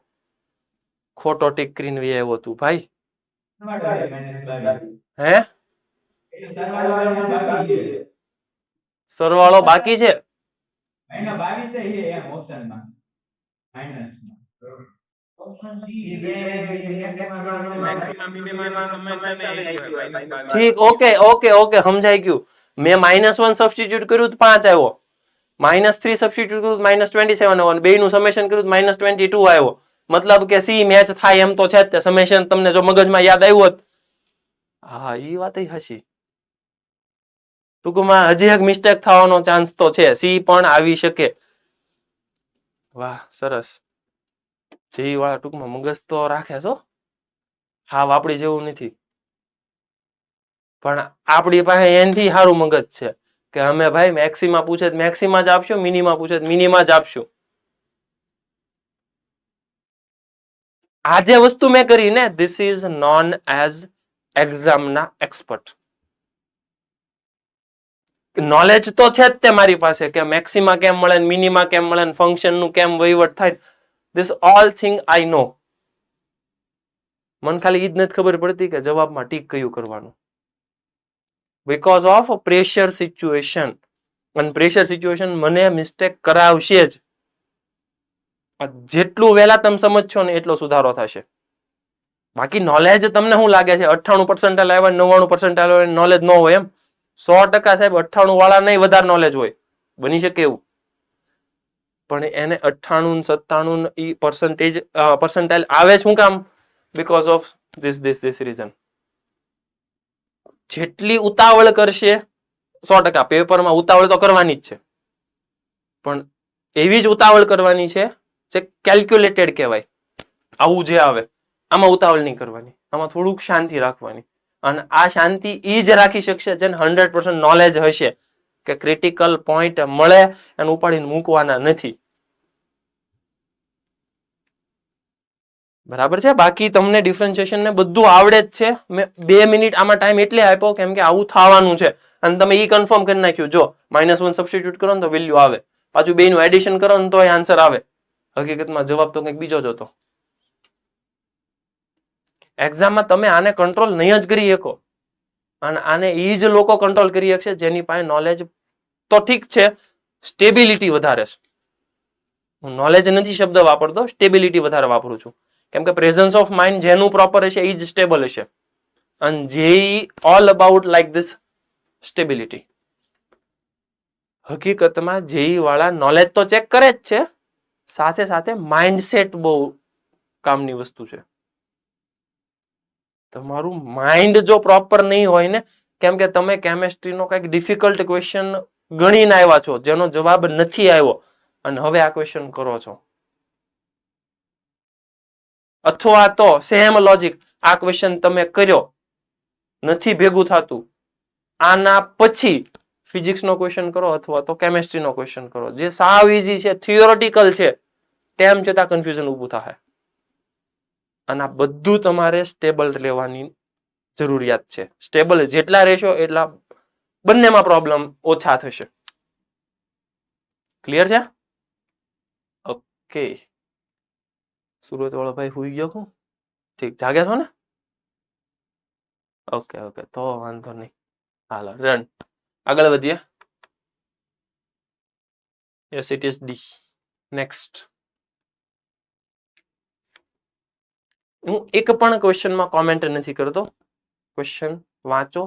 ખોટો ટીક કરીને વી આવ્યો તું ભાઈ. હે સરવાળો બાકી છે, ઠીક, ઓકે સમજાઈ ગયું. મેં -1 સબસ્ટિટ્યુટ કર્યું તો 5 આવ્યો, -3 સબસ્ટિટ્યુટ કર્યું -27 આવ્યો, બે નું સમેશન કર્યું -22 આવ્યો. મતલબ કે સી મેચ થાય એમ તો છે જ તે. સમેશન તમને જો મગજમાં યાદ આવ્યું હોત, હા એ વાત હશી. ટૂંકમાં હજી એક મિસ્ટેક થવાનો ચાન્સ તો છે, સી પણ આવી શકે. વાહ સરસ, જે વાળા ટૂંકમાં મગજ તો રાખે છો, હા આપડી જેવું નથી, પણ આપણી પાસે એનથી સારું મગજ છે કે અમે ભાઈ મેક્સિમા પૂછે મેક્સિમા જ આપશું, મિનિમા પૂછે મિનિમા જ આપશું. આ જે વસ્તુ મેં કરી ને, ધીસ ઇઝ નોન એઝ એક્ઝામના એક્સપર્ટ. નોલેજ તો છે જ તે મારી પાસે કે મેક્સિમા કેમ મળે, મિનિમા કેમ મળે, ફંક્શનનું કેમ વહીવટ થાય, ધીસ ઓલ થિંગ આઈ નો. મને ખાલી ઈ જ નથી ખબર પડતી કે જવાબમાં ટીક કયું કરવાનું, બીકોઝ ઓફ પ્રેશર સિચ્યુએશન. અને પ્રેશર સિચ્યુએશન મને મિસ્ટેક કરાવશે જ. જેટલું વહેલા તમે સમજશો ને એટલો સુધારો થશે. બાકી નોલેજ તમને શું લાગે છે 98% આવ્યા 99% આવ્યા નોલેજ ન હોય એમ? 100% સાહેબ 98 વાળા નહીં વધારે નોલેજ હોય, બની શકે એવું, પણ એને 98 97 પર્સન્ટાઇલ આવે શું કામ? Because of this reason. જેટલી ઉતાવળ કરશે 100% પેપરમાં ઉતાવળ તો કરવાની જ છે, પણ એવી જ ઉતાવળ કરવાની છે જે કેલ્ક્યુલેટેડ કહેવાય. આવું જે આવે આમાં ઉતાવળ નહીં કરવાની, આમાં થોડુંક શાંતિ રાખવાની. અને આ શાંતિ ઈ જ રાખી શકશે જેને 100% નોલેજ હશે કે ક્રિટિકલ પોઈન્ટ મળે અને ઉપાડીને મૂકવાના નથી. બરાબર છે? બાકી તમને ડિફરન્શિએશન ને બધું આવડે જ છે. મેં 2 મિનિટ આમાં ટાઈમ એટલે આપ્યો કેમ કે આવું થવાનું છે. અને તમે ઈ કન્ફર્મ કરી નાખ્યું, જો -1 સબસ્ટિટ્યુટ કરો ને તો વેલ્યુ આવે, પાછું 2 નું એડિશન કરો ને તો આન્સર આવે. હકીકતમાં જવાબ તો કંઈક બીજો જ હતો. એક્ઝામમાં તમે આને કંટ્રોલ નહીં જ કરી શકો, અને આને ઈ જ લોકો કંટ્રોલ કરી શકશે જેની પાસે નોલેજ તો ઠીક છે, સ્ટેબિલિટી વધારે છે. હું નોલેજ નથી શબ્દ વાપરતો, સ્ટેબિલિટી વધારે વાપરું છું. કેમ કે પ્રેઝન્સ ઓફ માઇન્ડ જેનું પ્રોપર હશે એ જ સ્ટેબલ હશે. and JEE all about like this stability. હકીકતમાં જેઈ વાળા નોલેજ તો ચેક કરે જ છે, સાથે સાથે માઇન્ડસેટ બહુ કામની વસ્તુ છે. તમારું માઇન્ડ જો પ્રોપર નહીં હોય ને, કેમ કે તમે કેમેસ્ટ્રીનો કંઈક ડિફિકલ્ટ ક્વેશ્ચન ગણીને આવ્યા છો જેનો જવાબ નથી આવ્યો અને હવે આ ક્વેશ્ચન કરો છો, અથવા તો સેમ લોજિક આ ક્વેશ્ચન તમે કર્યો નથી ભેગું થતું, આના પછી ફિઝિક્સનો ક્વેશ્ચન કરો અથવા તો કેમેસ્ટ્રીનો ક્વેશ્ચન કરો જે સાવ ઈઝી છે, થિયોરેટિકલ છે, તેમ છતાં કન્ફ્યુઝન ઊભું થાય. અને આ બધું તમારે સ્ટેબલ રહેવાની જરૂરિયાત છે. સ્ટેબલ જેટલા રહેશો એટલા બંનેમાં પ્રોબ્લેમ ઓછા થશે. ક્લિયર છે? ઓકે. સુરત વાળો ભાઈ હુઈ ગયો હું? ઠીક, જાગ્યા છો ને? ઓકે ઓકે, તો વાંધો નહીં. હાલો રન, આગળ વધીએ. Yes it is D. Next. હું એક પણ ક્વેશ્ચનમાં કોમેન્ટ નથી કરતો. ક્વેશ્ચન વાંચો,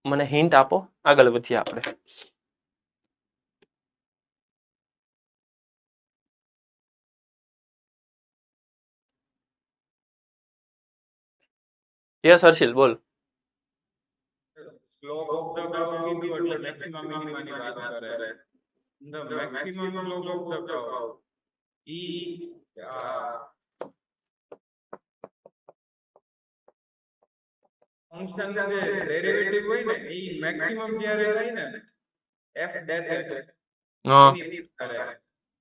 મને હિન્ટ આપો, આગળ વધીએ આપણે. યસ હર્ષિલ બોલ. સ્લોપ ઓફ ધ કર્વ કીધું એટલે મેક્સિમમ મિનિમાની વાત કરે. The maximum slope of the curve E function જે ડેરિવેટિવ હોય ને ઈ મેક્સિમમ જ્યારે થાય ને f ડેશ હા,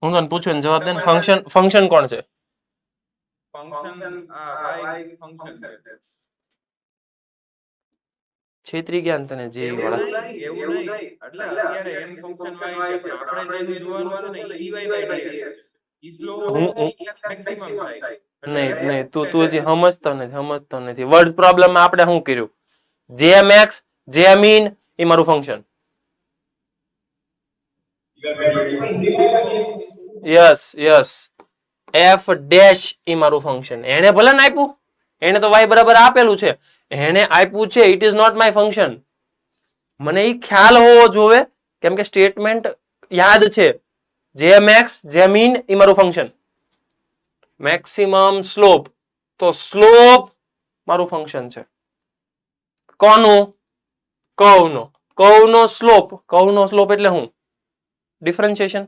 હું તને પૂછું ને જવાબ દે ને. ફંક્શન કોણ છે? ફંક્શન આ y ફંક્શન છે. છેતરી ગયા ને તને જે વાળા. એવું નહીં એટલે અત્યારે m ફંક્શન y છે પણ આપણે જે જોવાનું હતું ને ઈ dy by dx E slope maximum થાય. નહીં નહીં, તું હજી સમજતો નથી. વર્ડ પ્રોબ્લેમમાં આપણે શું કર્યું? જે મેક્સ જે મીન એ મારું function. Yes yes, F dash એ મારું ફંક્શન. એને ભલે ને આપ્યું, એને તો y બરાબર આપેલું છે, એને આપ્યું છે, it is not my function. મને એ ખ્યાલ હોવો જોવે, કેમ કે સ્ટેટમેન્ટ યાદ છે. જે મેક્સ જે મીન એ મારું ફંક્શન. મેક્સિમમ સ્લોપ, તો સ્લોપ મારું ફંક્શન છે. કોનું? કર્વનો. કર્વનો સ્લોપ. કર્વનો સ્લોપ એટલે શું? ડિફરન્શિએશન.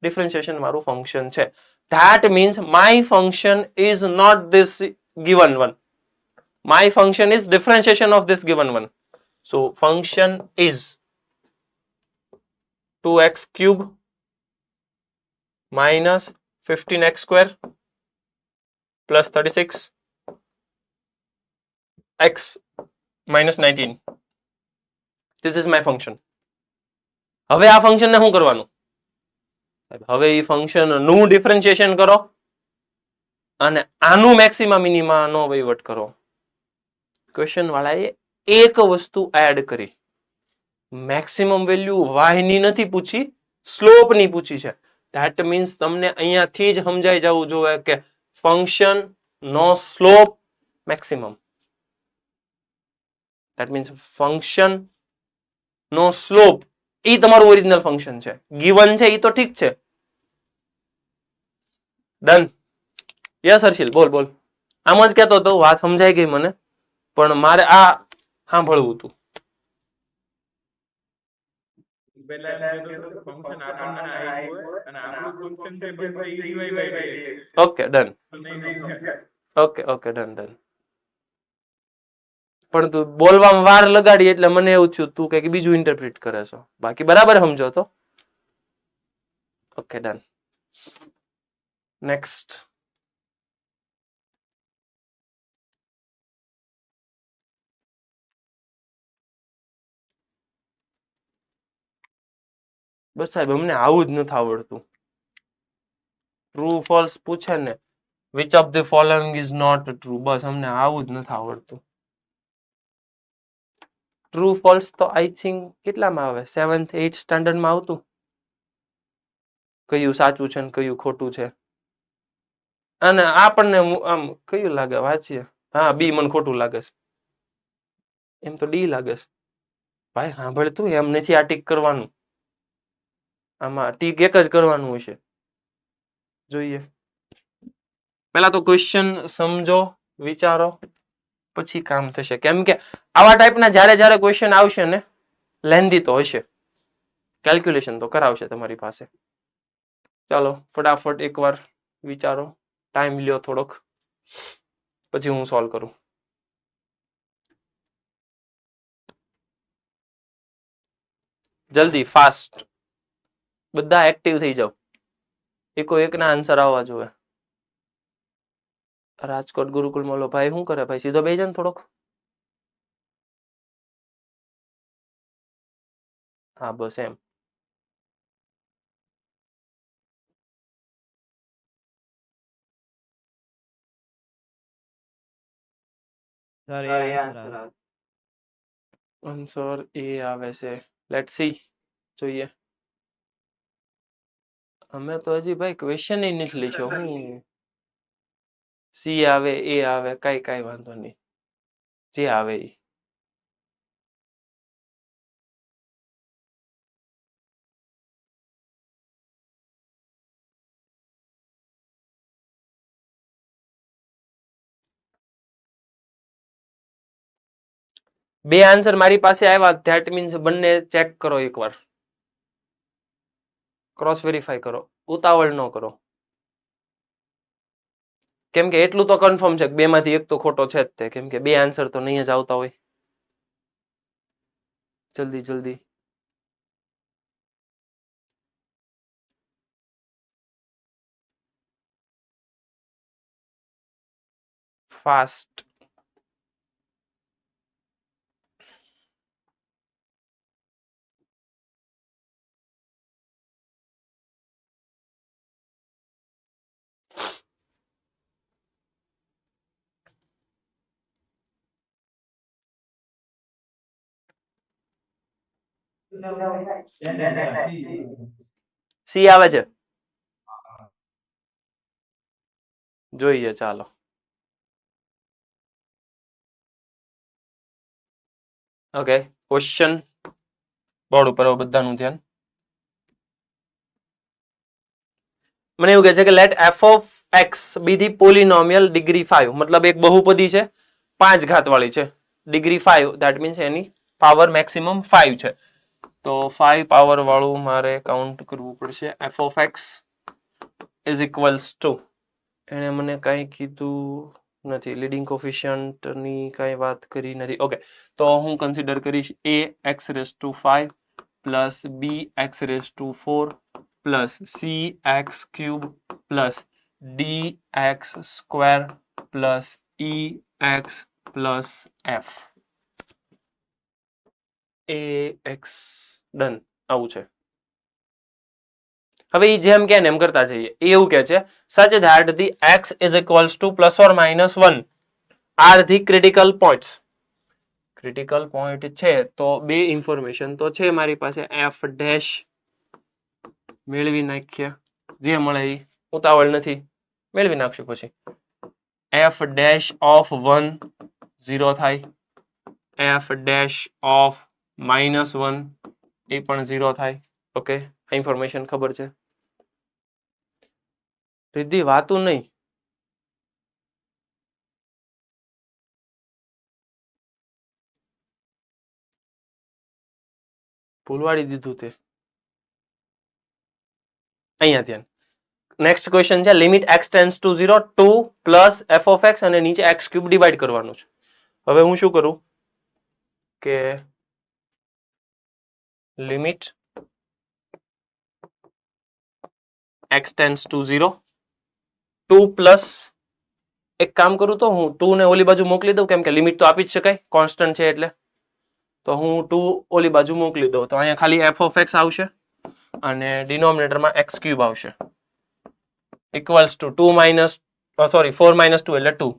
ડિફરન્શિએશન મારું ફંક્શન છે. That means my function is not this given one. My function is differentiation of this given one. So function is 2x cube minus 15x square plus 36 x minus 19. This is my function. હવે આ function ને શું કરવાનું? હવે એ function નું differentiation કરો અને આનું મેક્સિમા મિનિમા નો વહીવટ કરો. ક્વેશ્ચન વાળાએ એક વસ્તુ એડ કરી, મેક્સિમમ વેલ્યુ y ની નથી પૂછી, સ્લોપ ની પૂછી છે. ધેટ મીન્સ તમને અહીંયાથી જ સમજાઈ જવું જોઈએ કે ફંક્શન નો slope maximum. That means function નો સ્લોપ એ તમારું ઓરિજિનલ ફંક્શન છે. ગિવન છે એ તો ઠીક છે. ડન. યસ હર્ષિલ બોલ બોલ. આમ જ કહેતો હતો, વાત સમજાઈ ગઈ મને, પણ મારે આ સાંભળવું હતું. પહેલા ફંક્શન આપણને આપ્યું હોય અને આપણું ફંક્શન છે બનશે dy by dx. Okay done. Okay done. પણ તું બોલવામાં વાર લગાડી એટલે મને એવું થયું તું કઈક બીજું ઇન્ટરપ્રિટ કરે છો. બાકી બરાબર સમજો તો. Okay done. નેક્સ્ટ. બસ સાહેબ અમને આવું જ નથી આવડતું. ટ્રુ ફોલ્સ પૂછે ને, which of the following is not true, બસ અમને આવું જ નથી આવડતું. ટ્રુ ફોલ્સ તો આઈ થિંક કેટલામાં આવે? 7th 8th સ્ટાન્ડર્ડમાં આવતું. કયું સાચું છે ને કયું ખોટું છે. અને આપણને આમ કયું લાગે વાંચીએ હા બી મને ખોટું લાગે છે એમ તો ડી લાગે છે ભાઈ સાંભળ તું એમ નથી આ ટીક કરવાનું આમાં ટીક એક જ કરવાનું હશે જોઈએ પેલા તો ક્વેશ્ચન સમજો વિચારો પછી કામ થશે કેમ કે આવા ટાઈપના જ્યારે જ્યારે ક્વેશ્ચન આવશે ને લેન્ધી તો હશે કેલ્ક્યુલેશન તો કરાવશે તમારી પાસે ચાલો ફટાફટ એકવાર વિચારો ટાઈમ લ્યો થોડોક પછી હું સોલ્વ કરું જલ્દી ફાસ્ટ બધા એક્ટિવ થઈ જાઓ એકો એકના આન્સર આવવા જોઈએ રાજકોટ ગુરુકુળમાં લો ભાઈ શું કરે ભાઈ સીધો બેસી જાય ને થોડોક હા બસ એમ સર એ આન્સર આવે. આન્સર એ આવે છે લેટ સી જોઈએ અમે તો હજી ભાઈ ક્વેશ્ચન નથી લખ્યો હું સી આવે એ આવે કઈ કઈ વાંધો નહીં જે આવે એ બે આન્સર મારી પાસે આવ્યા ધેટ મીન્સ બંને ચેક કરો એકવાર ક્રોસ વેરીફાઈ કરો ઉતાવળ ન કરો કેમ કે એટલું તો કન્ફર્મ છે કે બે માંથી એક તો ખોટો છે જ તે કેમ કે બે આન્સર તો નહીં જ આવતા હોય જલ્દી જલ્દી ફાસ્ટ સી આવે છે જોઈએ ચાલો ઓકે ક્વેશ્ચન બોર્ડ ઉપર બધાનું ધ્યાન મને એવું કહે છે કે let f of x be the polynomial degree 5 મતલબ એક બહુપદી છે 5 ઘાત વાળી છે ડિગ્રી 5 ધેટ મીન્સ એની પાવર મેક્સિમમ 5 છે તો 5 પાવર વાળું મારે કાઉન્ટ કરવું પડશે F of x is equals to એને મને કઈ કીધું નથી લીડિંગ કોફિશિયન્ટ ની કઈ વાત કરી નથી ઓકે તો હું કન્સિડર કરીશ a x raise to 5 plus b x raise to 4 plus c x cube plus d x square plus e x plus f a x done આવું છે હવે એ જેમ કે એમ કરતા જઈએ એવું કે છે such that the x is equals to plus or minus 1 are the critical points critical point છે તો બે ઇન્ફોર્મેશન તો છે મારી પાસે f ડેશ મેળવી નાખીએ જે મળે એ ઉતાવળ નથી મેળવી નાખશું પછી f ડેશ ઓફ 1 0 થાય f ડેશ ઓફ -1 એ પણ 0 થાય ઓકે આ ઇન્ફોર્મેશન ખબર છે રિદ્ધિ વાતું નહીં ભૂલવાડી દીધું તે અહીંયા ધ્યાન નેક્સ્ટ ક્વેશ્ચન છે limit x tends to 0 2 plus f of x અને નીચે x ક્યુબ ડિવાઈડ કરવાનું છે હવે હું શું કરું કે limit x tends to 0 2 plus એક કામ કરું તો હું 2 ને ઓલી બાજુ મોકલી દઉં કેમ કે લિમિટ તો આપી જ શકાય કોન્સ્ટન્ટ છે એટલે તો હું 2 ઓલી બાજુ મોકલી દઉં તો અહીંયા ખાલી f ઓફ x આવશે અને ડિનોમિનેટરમાં x ક્યુબ આવશે equals to 2 minus sorry 4 minus 2 એટલે 2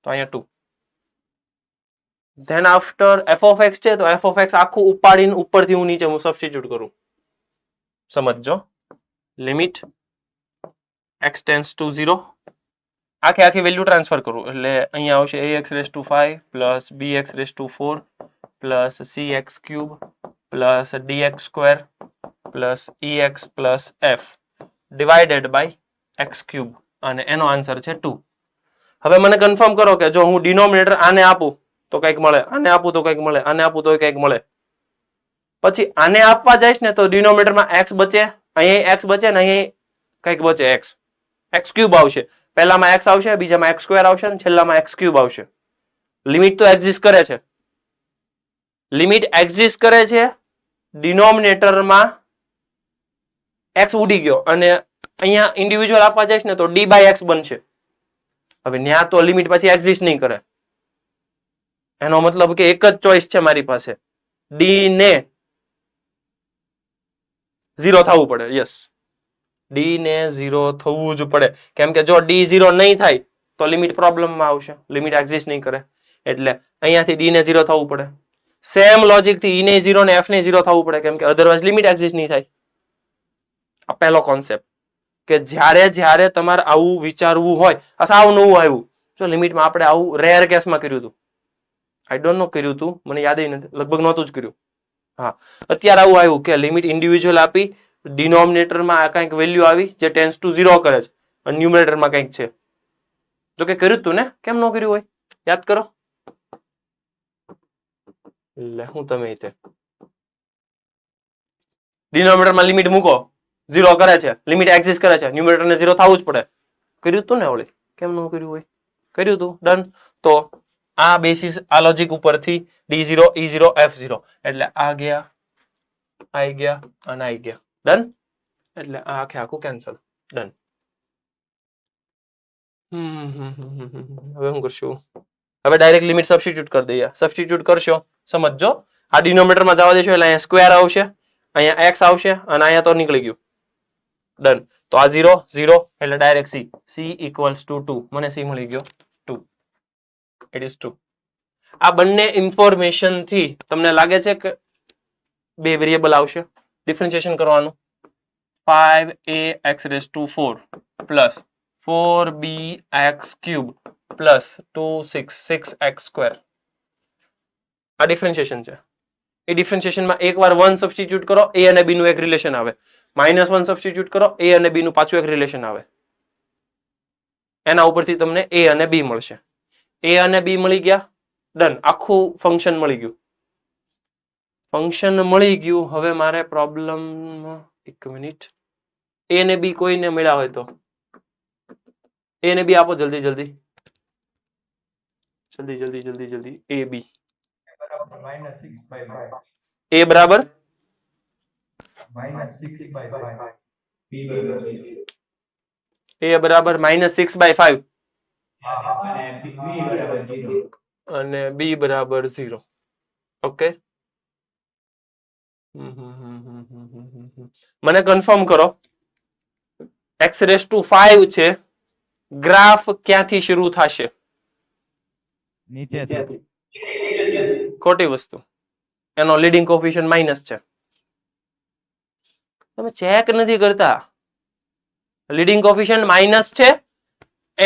તો અહીંયા 2 than after f of x છે તો f ઓફ x આખું ઉપાડીને ઉપરથી હું નીચે હું સબસ્ટિટ્યુટ કરું સમજજો લિમિટ x ટેન્ડ્સ ટુ 0 આખી વેલ્યુ ટ્રાન્સફર કરું એટલે અહીંયા આવશે ax raise to 5 plus bx raise to 4 plus cx cube plus dx square plus ex plus f divided by x cube અને એનો આન્સર છે 2. હવે મને કન્ફર્મ કરો કે જો હું ડિનોમિનેટર આને આપું તો કંઈક મળે, આને આપું તો કંઈક મળે, આને આપું તો કંઈક મળે, પછી આને આપવા જઈશ ને તો ડિનોમિનેટરમાં x બચે, અહીં x બચે ને અહીં કંઈક બચે x ક્યુબ આવશે. પહેલામાં x આવશે, બીજામાં x સ્ક્વેર આવશે ને છેલ્લામાં x ક્યુબ આવશે. લિમિટ તો એક્ઝિસ્ટ કરે છે, લિમિટ એક્ઝિસ્ટ કરે છે. ડિનોમિનેટરમાં x ઉડી ગયો અને અહીંયા ઇન્ડિવિજ્યુઅલ આપવા જઈશ ને તો d બાય x બનશે. હવે ન્યા તો લિમિટ પછી એક્ઝિસ્ટ નહીં કરે. એનો મતલબ કે એક જ ચોઈસ છે મારી પાસે, d ને 0 થવું પડે. યસ, d ને 0 થવું જ પડે, કેમ કે જો d 0 નહીં થાય તો લિમિટ પ્રોબ્લેમમાં આવશે, લિમિટ એક્ઝિસ્ટ નહીં કરે. એટલે અહીંયાથી d ને 0 થવું પડે. સેમ લોજિક થી e ને 0 ને f ને 0 થવું પડે, કેમ કે અધરવાઇઝ લિમિટ એક્ઝિસ્ટ નહીં થાય. આ પહેલો કોન્સેપ્ટ કે જ્યારે તમારે આવું વિચારવું હોય, આ સાવ નવું આવ્યું. જો લિમિટમાં આપણે આવું રેર કેસમાં કર્યું હતું, આઈ ડોન્ટ નો કર્યું હતું, મને યાદ નથી, લગભગ નહોતું જ કર્યું. હા, અત્યારે આવું આવ્યું કે લિમિટ ઇન્ડિવિજ્યુઅલ આપી, ડિનોમિનેટરમાં આ કંઈક વેલ્યુ આવી જે ટેન્સ ટુ 0 કરે છે અને ન્યુમરેટરમાં કંઈક છે. જો કે કર્યું તું ને, કેમ ન કર્યું હોય યાદ કરો. એટલે હું તમે ડિનોમિનેટરમાં લિમિટ મૂકો, 0 કરે છે, લિમિટ એક્ઝિસ્ટ કરે છે, ન્યુમરેટરને 0 થવું જ પડે. કર્યું તું ને ઓલી, કેમ ન કર્યું હોય? કર્યું તું, ડન. તો આ બેસિસ, આ લોજિક ઉપરથી d0 e0 f0 એટલે આ ગયા, આઈ ગયા અને આઈ ગયા. ડન. એટલે આ આખું કેન્સલ. ડન. હવે શું કરશું? હવે ડાયરેક્ટ લિમિટ સબસ્ટિટ્યુટ કરી દઈએ. સબસ્ટિટ્યુટ કરશો, સમજજો, આ ડિનોમિનેટરમાં જવા દેશો એટલે અહીંયા સ્ક્વેર આવશે, અહીંયા x આવશે અને અહીંયા તો નીકળી ગયું. ડન. તો આ 0 0 એટલે ડાયરેક્ટ c ઇક્વલ્સ ટુ 2. મને c મળી ગયો 2. It is 2. આ બંને ઇન્ફોર્મેશન થી તમને લાગે છે કે બે વેરિયેબલ આવશે, ડિફરન્શિએશન કરવાનું. 5ax race to 4 plus 4bx cube plus 6x square. આ ડિફરન્શિએશન છે. એ ડિફરન્શિએશનમાં એકવાર 1 સબસ્ટિટ્યુટ કરો, a અને b નું એક રિલેશન આવે. -1 સબસ્ટિટ્યુટ કરો, a અને b નું પાછું એક રિલેશન આવે. એના ઉપરથી તમને a અને b મળશે. a અને b મળી ગયા, ડન. આખું ફંક્શન મળી ગયું. ફંક્શન મળી ગયું. હવે મારે પ્રોબ્લેમ, એક મિનિટ, a અને b કોઈને મળ્યા હોય તો a અને b આપો જલ્દી જલ્દી જલ્દી જલ્દી જલ્દી જલ્દી. a b a બરાબર a બરાબર -6/5 અને b બરાબર 0. ઓકે, મને કન્ફર્મ કરો, x રેસ ટુ 5 છે, ગ્રાફ ક્યાંથી શરૂ થશે? નીચેથી. ખોટી વસ્તુ, એનો લીડિંગ કોફિશિયન્ટ માઇનસ છે. તમે ચેક નથી કરતા. લીડિંગ કોફિશિયન્ટ માઇનસ છે,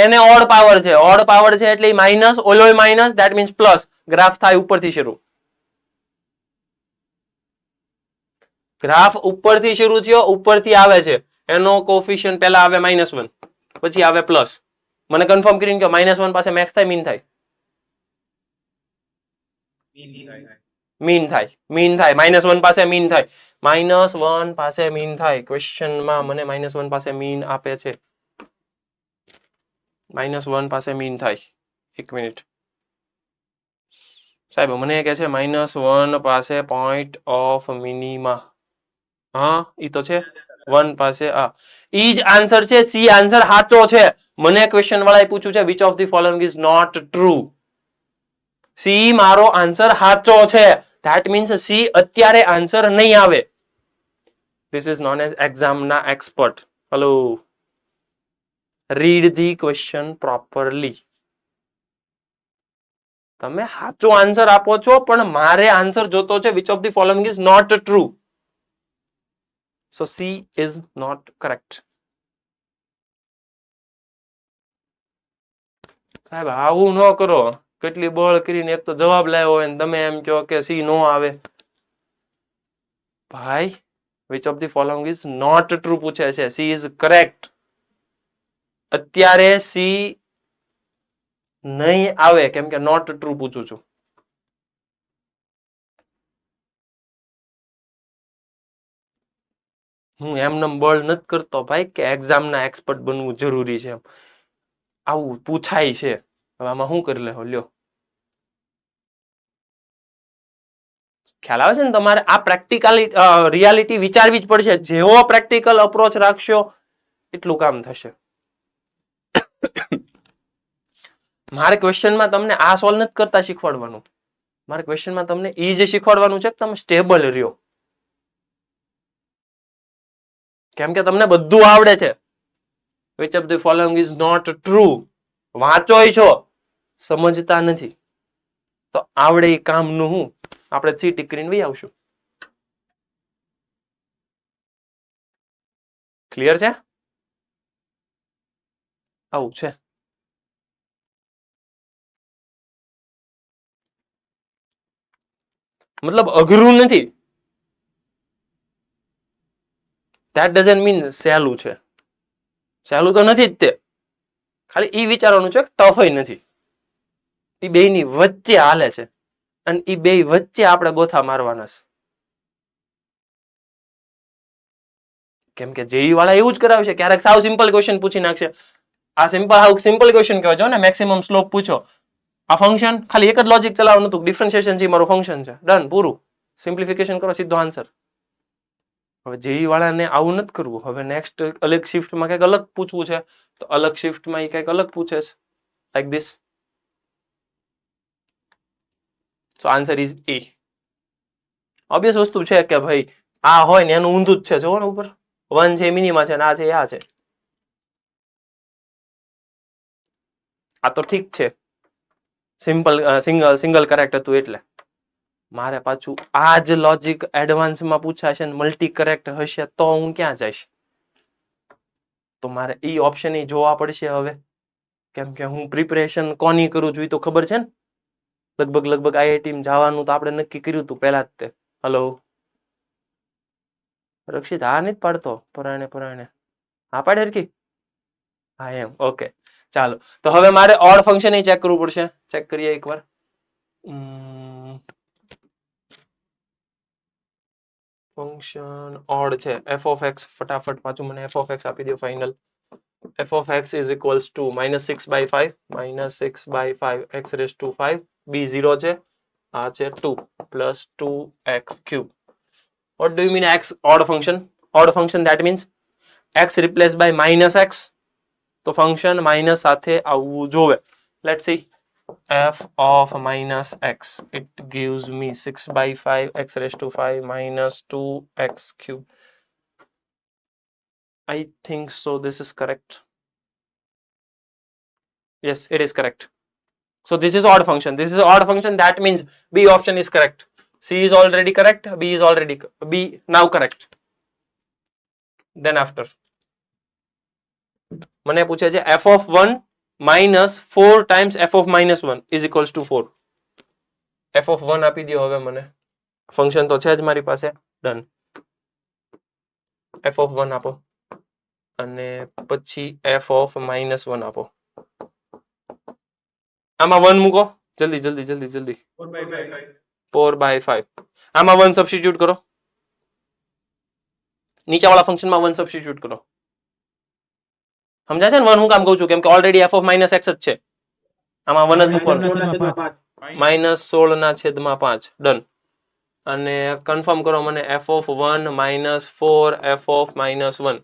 એને ઓડ પાવર છે, ઓડ પાવર છે એટલે માઇનસ, ઓલોય minus, that means plus. Graph થાય ઉપરથી શરૂ. ગ્રાફ ઉપરથી શરૂ થયો, ઉપરથી આવે છે, એનો કોફિશિયન્ટ પહેલા આવે -1 પછી આવે પ્લસ. મને કન્ફર્મ કરીને કે -1 પાસે મેક્સ થાય, મીન થાય? મીન થાય, મીન થાય. -1 પાસે મીન થાય, -1 પાસે મીન થાય. ક્વેશ્ચનમાં મને -1 પાસે મીન આપે છે, -1 પાસે મીન થાય. એક મિનિટ સાહેબ, મને કહે છે -1 પાસે પોઈન્ટ ઓફ મિનિમા. હા, ઈ તો છે 1 પાસે. આ ઈ જ આન્સર છે, સી આન્સર સાચો છે. મને ક્વેશ્ચન વાળાએ પૂછ્યું છે which of the following is not true. C મારો આન્સર સાચો છે, ધેટ મીન્સ સી અત્યારે આન્સર નહીં આવે. This is known as exam ના expert. Hello, read the question properly. તમે સાચો આન્સર આપો છો, પણ મારે આન્સર જોતો છે which of the following is not true. So C is not correct. સાહેબ આવું ન કરો. કેટલી બળ કરીને એક તો જવાબ લાવ્યો હોય ને તમે એમ કહો કે સી નો આવે. ભાઈ which of the following is not true પૂછે છે. C is correct. અત્યારે C નહીં આવે કેમ કે not true પૂછું છું. હું એમને બળ નથી કરતો ભાઈ કે એક્ઝામના એક્સપર્ટ બનવું જરૂરી છે. આવું પૂછાય છે. હવે આમાં શું કરી લેવો લ્યો. ખ્યાલ આવે છે ને તમારે આ પ્રેક્ટિકલી રિયાલિટી વિચારવી જ પડશે. જેવો પ્રેક્ટિકલ અપ્રોચ રાખશો એટલું કામ થશે. મારે ક્વેશ્ચનમાં તમને આ સોલ્વ નથી કરતા શીખવાડવાનું. મારે ક્વેશ્ચનમાં તમને એ જે શીખવાડવાનું છે કે તમે સ્ટેબલ રહ્યો. કેમ કે તમને બધું આવડે છે. which of the following is not true વાંચોય છો સમજતા નથી તો આવડે એ કામનું હું આપણે સી ટીકરીને વહી આવશું. ક્લિયર છે? આવું છે. મતલબ અઘરું નથી. that doesn't mean સહેલું છે. સહેલું તો નથી જ તે. ખાલી ઈ વિચારવાનું છે ટફ નથી. એ બેયની વચ્ચે હાલે છે અને એ બે વચ્ચે આપણે ગોથા મારવાના છે. કેમ કે જેઈ વાળા એવું જ કરાવશે. ક્યારેક સાવ સિમ્પલ ક્વેશ્ચન પૂછી નાખશે. આ સિમ્પલ ક્વેશ્ચન કહેવાય. જો ને મેક્સિમમ સ્લોપ પૂછો. આ ફંક્શન ખાલી એક જ લોજિક ચલાવવાનું હતું. ડિફરન્શિએશન છે મારું ફંક્શન છે. ડન પૂરું. સિમ્પ્લિફિકેશન કરો સીધો આન્સર. હવે જેઈ વાળાને આવું નથી કરવું. હવે નેક્સ્ટ અલગ શિફ્ટમાં કંઈક અલગ પૂછવું છે તો અલગ શિફ્ટમાં એ કંઈક અલગ પૂછે છે. Like this. So answer is A. Obvious વસ્તુ છે કે ભાઈ આ હોય ને એનું ઊંધું જ છે. જોવો ને ઉપર 1 છે મિનિમા છે ને આ છે આ છે. આ તો ઠીક છે. સિંગલ કરેક્ટ હતું એટલે. મારે પાછું આ જ લોજિક એડવાન્સમાં પૂછાશે ને મલ્ટી કરેક્ટ હશે તો હું ક્યાં જઈશ? તો મારે ઈ ઓપ્શન જોવા પડશે હવે. કેમ કે હું પ્રિપરેશન કોની કરું છું એ તો ખબર છે ને. લગભગ આઈઆઈટી જવાનું તો આપણે નક્કી કર્યું હતું પહેલા જ તે. હલો રક્ષિત હા નથી પાડતો. પરાણે હા પાડે હરકી. હા એમ ઓકે ચાલો. તો હવે મારે ઓડ ફંક્શન ચેક કરવું પડશે. ચેક કરીએ એકવાર. ફંક્શન ઓડ છે. f of x ફટાફટ પાછું મને f of x આપી દો final. f of x is equals to -6/5 -6/5 x raised to 5 b0 છે આ છે 2 plus 2x cube. What do you mean x odd function? Odd function that means x replaced by -x. તો function minus સાથે આવવું જોવે. Let's see. f of -x it gives me 6/5 x raised to 5 minus 2x cube. I think so this is correct. Yes, it is correct. So this is odd function. This is odd function. That means B option is correct. C is already correct. B is already B now correct. Then after મને પૂછે છે f of 1 minus 4 times f of -1 is equals to 4. f of 1 આપી દો હવે મને. Function તો છે જ મારી પાસે. ડન. f of 1 આપો અને પછી f of -1 આપો. આમાં 1 મૂકો જલ્દી 4/5. આમાં 1 સબસ્ટિટ્યુટ કરો. નીચેવાળા ફંક્શનમાં 1 સબસ્ટિટ્યુટ કરો. સમજાય છે ને 1 હું કામ કહું છું કેમ કે ઓલરેડી f of -x જ છે. આમાં 1 જ મૂકવાનું. -16/5. ડન. અને કન્ફર્મ કરો મને f of 1 -4 f of -1.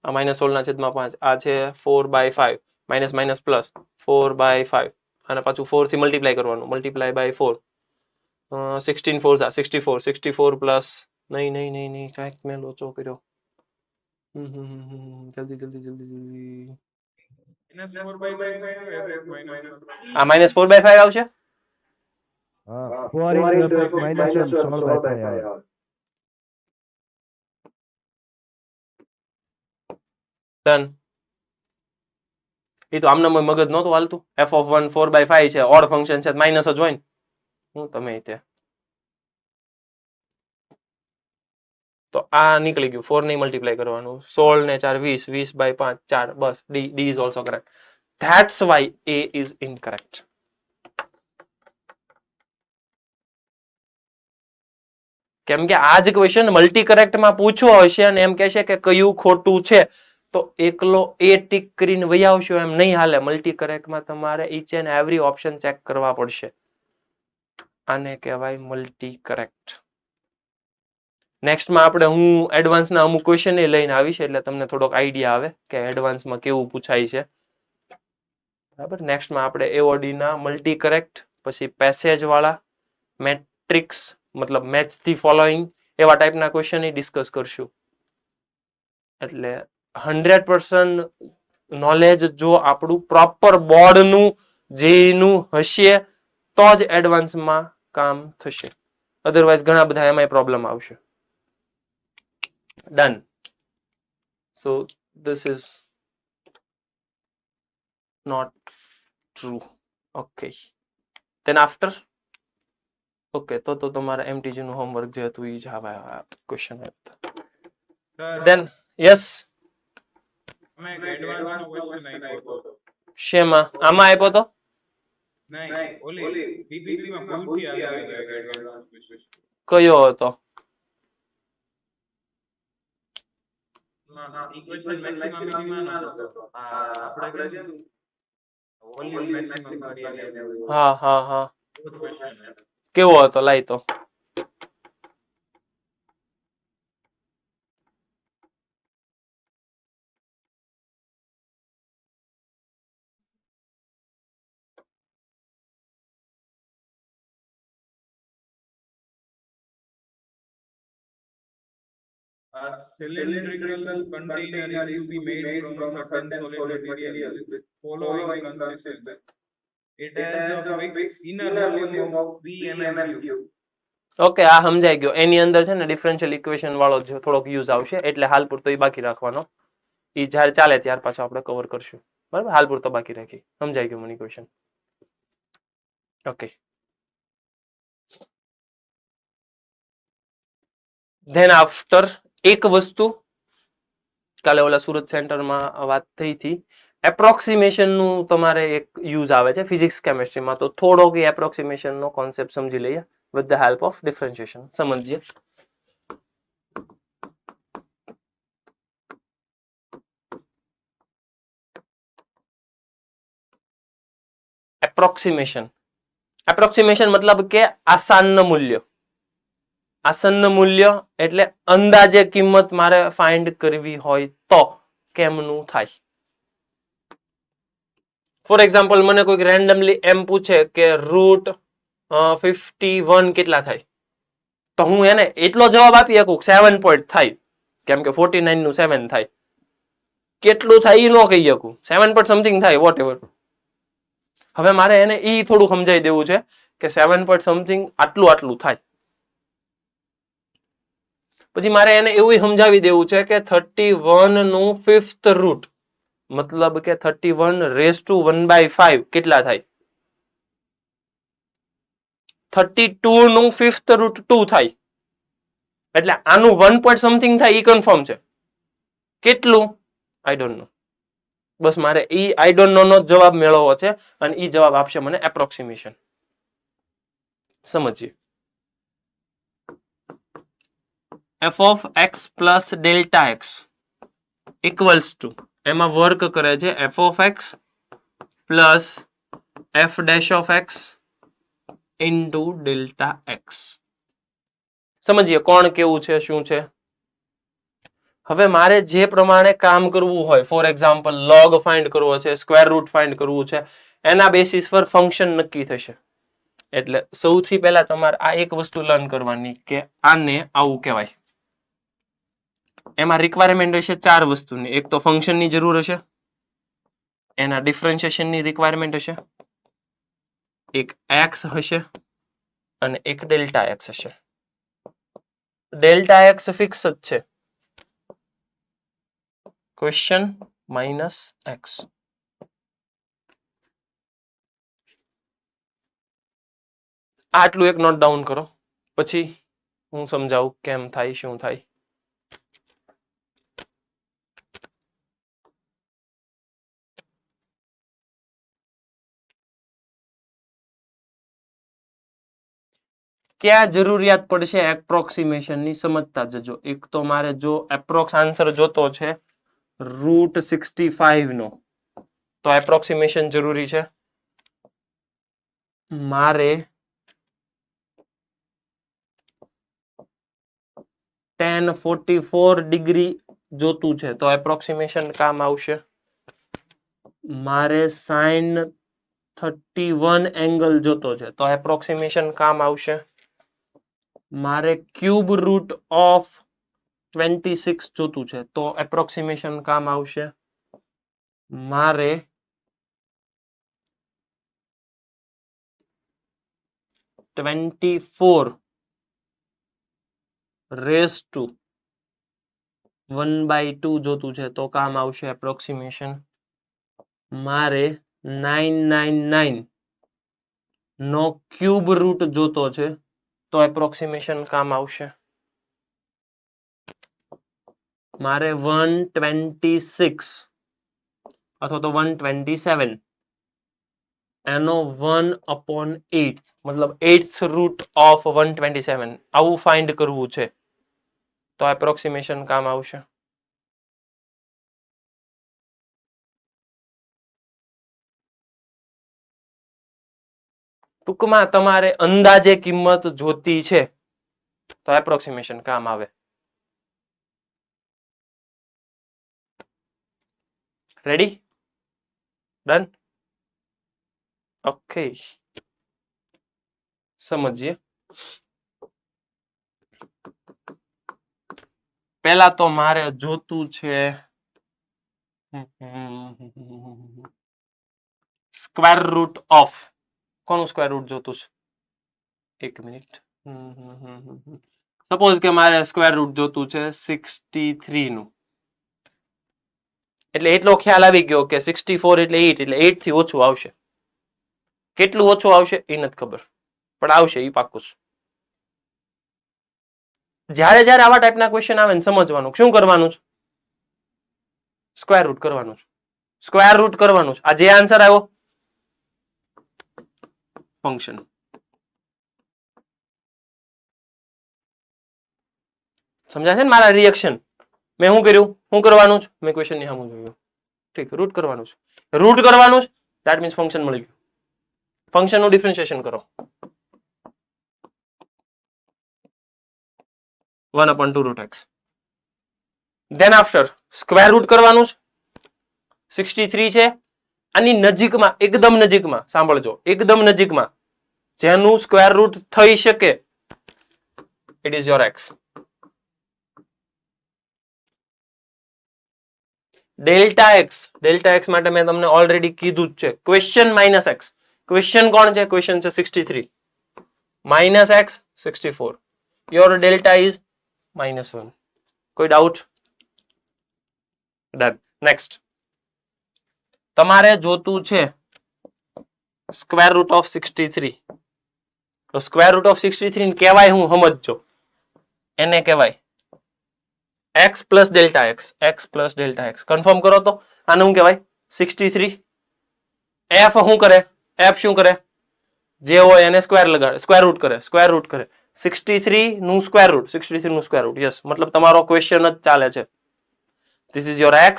આ -16/5 આ છે 4/5 માઇનસ માઇનસ પ્લસ 4/5 અને પાછું 4 થી મલ્ટીપ્લાય કરવાનું. મલ્ટીપ્લાય બાય 4 16 4 64 પ્લસ નહીં કાંઈક મેં લોચો કર્યો. જલ્દી આ -4/5 આવશે. હા 4 into f -1 16/5 આવે. ડન. એ તો આમના મગજ નહોતું હાલતું. f(1) 4/5 છે, ઓડ ફંક્શન છે, માઇનસ જ હોય ને. હું તમે તે તો આ નીકળી ગયું. 4 નહીં મલ્ટીપ્લાય કરવાનું. 16 ને 4 20, 20/5 4. બસ D is also correct. That's why A is incorrect. કેમ કે આ જ ક્વેશ્ચન મલ્ટી કરેક્ટમાં પૂછવો હશે અને એમ કહેશે કે કયું ખોટું છે તો એકલો એ ટીક કરીને વહી આવશો એમ નહીં હાલે. મલ્ટી કરેક્ટમાં તમારે each and every option check કરવા પડશે. આને કહેવાય મલ્ટી કરેક્ટ. નેક્સ્ટમાં આપણે હું એડવાન્સના અમુક ક્વેશ્ચન લઈને આવીશ એટલે તમને થોડોક આઈડિયા આવે કે એડવાન્સમાં કેવું પૂછાય છે. બરાબર. નેક્સ્ટમાં આપણે એઓડીના મલ્ટી કરેક્ટ, પછી પેસેજ વાળા, મેટ્રિક્સ મતલબ મેચ ધી ફોલોઈંગ એવા ટાઈપના ક્વેશ્ચન ડિસ્કસ કરશું. એટલે 100% નોલેજ જો આપણું પ્રોપર બોર્ડનું જેનું હશે તો જ એડવાન્સમાં કામ થશે. અધરવાઇઝ ઘણા બધા એમાં પ્રોબ્લેમ આવશે. Done. So this is not true. Okay. Then after okay તો તમારા એમટીજી નું હોમવર્ક જે હતું એ જ આવા ક્વેશ્ચન હતા. ધેન યસ અમે એક એડવાન્સ નો ક્વેશ્ચન આપ્યો હતો. શેમાં? આમાં આપ્યો તો નહીં, ઓલી પીપીટી માં ભૂલથી આવી ગયો એક એડવાન્સ ક્વેશ્ચન. કયો હતો? ના ઈ ક્વેશ્ચન મેક્સિમમ મિનિમમ હતો. આપણે કેમ વોલ્યુમ મેક્સિમમ કરીએ ને. હા હા હા. ક્વેશ્ચન કેવો હતો? લાઈ તો A cylindrical container is to be made from a certain solid material with following consistency. It has a fixed inner volume of 3 mmQ. Okay આ સમજાઈ ગયો. એની અંદર છે ને ડિફરન્શિયલ ઇક્વેશન વાળો જ થોડોક યુઝ આવશે એટલે હાલ પૂરતો એ બાકી રાખવાનો. એ જ્યારે ચાલે ત્યાર પાછો આપણે કવર કરશું. બરાબર. હાલ પૂરતો બાકી રાખી. સમજાઈ ગયું મને ક્વેશ્ચન. ઓકે. ધેન આફ્ટર એક વસ્તુ કાલે ઓલા સુરત સેન્ટરમાં વાત થઈ હતી. એપ્રોક્સિમેશન નું તમારે એક યુઝ આવે છે ફિઝિક્સ કેમેસ્ટ્રીમાં. તો થોડોક એ એપ્રોક્સિમેશન નો કોન્સેપ્ટ સમજી લઈએ with the help of differentiation. સમજીએ. એપ્રોક્સિમેશન મતલબ કે આસન્ન મૂલ્ય. આસન્ન મૂલ્ય એટલે અંદાજે કિંમત મારે ફાઇન્ડ કરવી હોય તો કેમનું થાય. ફોર એક્ઝામ્પલ મને કોઈક રેન્ડમલી એમ પૂછે કે √51 કેટલા થાય તો હું એને એટલો જવાબ આપી શકું 7 પોઈન્ટ થાય કેમ કે 49 નું 7 થાય. કેટલું થાય એ ન કહી શકું. 7 પોઈન્ટ સમથિંગ થાય વોટ એવર. હવે મારે એને ઈ થોડું સમજાવી દેવું છે કે 7 પોઈન્ટ સમથિંગ આટલું થાય. પછી મારે એને એવું સમજાવી દેવું છે કે 31 નું 5th રૂટ મતલબ કે 31⁵ કેટલા થાય. 32 નું 5th રૂટ 2 થાય. એટલે આનું 1 પોઈન્ટ સમથિંગ થાય ઈ કન્ફર્મ છે. કેટલું? I don't know. બસ મારે ઈ આઈ ડોન્ટ નો નો જવાબ મેળવવો છે અને ઈ જવાબ આપશે મને એપ્રોક્સિમેશન. સમજીએ. f(x + Δx) ઇક્વલ્સ ટુ એમાં વર્ક કરે છે f(x + f'(x) ઇન્ટુ Δx. સમજીએ કોણ કેવું છે શું છે. હવે મારે જે પ્રમાણે કામ કરવું હોય ફોર એક્ઝામ્પલ લોગ ફાઇન્ડ કરવો છે, સ્ક્વેર રૂટ ફાઇન્ડ કરવું છે, એના બેસિસ પર ફંક્શન નક્કી થશે. એટલે સૌથી પહેલા તમારે આ એક વસ્તુ લર્ન કરવાની કે આને આવું કહેવાય. એમાં રિક્વાયરમેન્ટ હશે 4 વસ્તુની. એક તો ફંક્શનની જરૂર હશે, એના ડિફરન્શિએશનની રિક્વાયરમેન્ટ હશે, એક x હશે અને એક Δx હશે. Δx ફિક્સ જ છે. ક્વેશ્ચન -x આટલું એક નોટ ડાઉન કરો, પછી હું સમજાવું કેમ થાય શું થાય. ક્યાં જરૂરિયાત પડશે એપ્રોક્સિમેશનની સમજતા જજો. એક તો મારે જો એપ્રોક્સ આન્સર જોતો છે √65 નો, તો એપ્રોક્સિમેશન જરૂરી છે. મારે tan44 ડિગ્રી જોતું છે તો એપ્રોક્સિમેશન કામ આવશે. મારે sin31 એંગલ જોતો છે તો એપ્રોક્સિમેશન કામ આવશે. મારે ક્યુબ રૂટ ઓફ 26 જોતું છે તો એપ્રોક્સિમેશન કામ આવશે. મારે (24^2) જોતું છે તો કામ આવશે એપ્રોક્સિમેશન. મારે 999 નો ક્યુબ રૂટ જોતો છે તો એપ્રોક્સિમેશન કામ આવશે. મારે 126 અથવા તો 127 એનો 1/8 મતલબ 8th રૂટ ઓફ 127 આવું ફાઇન્ડ કરવું છે તો એપ્રોક્સિમેશન કામ આવશે. ટૂંકમાં તમારે અંદાજે કિંમત જોતી છે તો એપ્રોક્સિમેશન કામ આવે. રેડી? ડન? ઓકે, સમજીએ. પહેલા તો મારે જોતું છે સ્ક્વેર રૂટ ઓફ, કોનું સ્ક્વેર રૂટ જોતું છે? એક મિનિટ. સપોઝ કે મારે સ્ક્વેર રૂટ જોતું છે 63 નું, એટલે એટલો ખ્યાલ આવી ગયો કે 64 એટલે 8 એટલે 8 થી ઓછું આવશે. કેટલું ઓછું આવશે એ નથી ખબર, પણ આવશે એ પાક્કું છે. જ્યારે જ્યારે આવા ટાઈપના ક્વેશ્ચન આવે ને સમજવાનું શું કરવાનું છે? સ્ક્વેર રૂટ કરવાનું છે. સ્ક્વેર રૂટ કરવાનું છે. આ જે આન્સર આવ્યો ફંક્શન. સમજાય છે ને મારા રિએક્શન? મેં શું કર્યું? શું કરવાનું છે? મેં ક્વેશ્ચન ની સામે જોયું. ઠીક, રૂટ કરવાનું છે. રૂટ કરવાનું છે ધેટ મીન્સ ફંક્શન મળી ગયું. ફંક્શન નું ડિફરન્શિએશન કરો. 1/2 root x. Then after square root કરવાનું છે. 63 છે. આની નજીકમાં, એકદમ નજીકમાં, સાંભળજો, એકદમ નજીકમાં જેનું સ્ક્વેર રૂટ થઈ શકે it is your x. Delta x માટે મેં તમને ઓલરેડી કીધું જ છે. Question minus x. ક્વેશ્ચન કોણ છે? ક્વેશ્ચન છે 63 minus x 64. Your delta is -1. કોઈ ડાઉટ? ડન. નેક્સ્ટ તમારે જોતું છે સ્ક્વેર રૂટ ઓફ 63. તો સ્ક્વેર રૂટ ઓફ 63 કહેવાય હું સમજજો. એને કહેવાય x plus delta x. Confirm કરો તો આને શું કહેવાય? 63. f શું કરે? f શું કરે? જે હોય એને સ્ક્વેર લગાડે, સ્ક્વેર રૂટ કરે. 63 નું સ્ક્વેર રૂટ. યસ, મતલબ તમારો ક્વેશ્ચન જ ચાલે છે. This is your x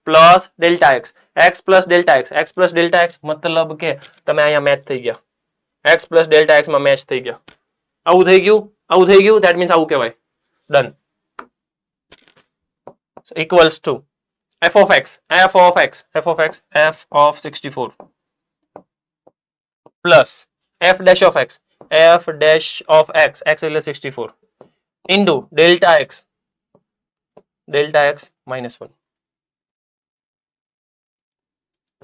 plus delta x. x plus delta x મતલબ કે તમે અહીંયા મેચ થઈ ગયા. x પ્લસ ડેલ્ટા એક્સ માં મેચ થઈ ગયા. આવું થઈ ગયું. ધેટ મીન્સ આવું કહેવાય. Done. equals to f of 64 plus f dash of x x એટલે 64 into delta x -1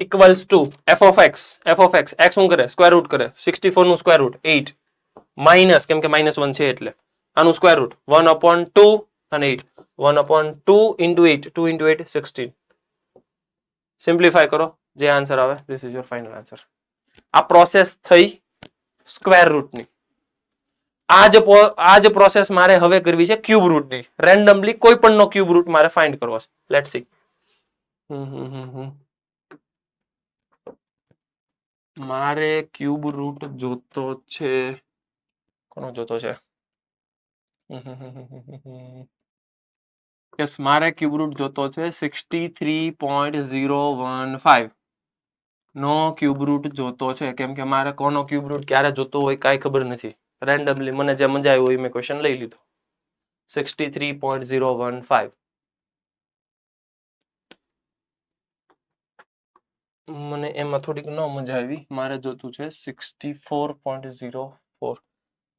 equals to f of x શું કરે? સ્ક્વેર રૂટ કરે. 64 નું સ્ક્વેર રૂટ 8 માઇનસ, કેમ કે -1 છે એટલે આનું સ્ક્વેર રૂટ 1/2 અને 8. 1/2 into 8, 2 into 8 16. સિમ્પ્લિફાય કરો, જે આન્સર આવે this is your final answer. આ પ્રોસેસ થઈ સ્ક્વેર રૂટની. આ જ પ્રોસેસ મારે હવે કરવી છે ક્યુબ રૂટની. રેન્ડમલી કોઈ પણ નો ક્યુબ રૂટ મારે ફાઇન્ડ કરવો છે. Let's see. મારે ક્યુબ રૂટ જોતો છે. કોનો જોતો છે? યસ, મારે ક્યુબ રૂટ જોતો છે 63.015 નો ક્યુબ રૂટ જોતો છે. કેમ કે મારે કોનો ક્યુબ રૂટ ક્યારે જોતો હોય કાંઈ ખબર નથી. રેન્ડમલી મને જે મજા આવી હોય મેં ક્વેશ્ચન લઈ લીધો. 63.015. મને એમાં થોડીક ન મજા આવી. મારે જોતું છે 64.04.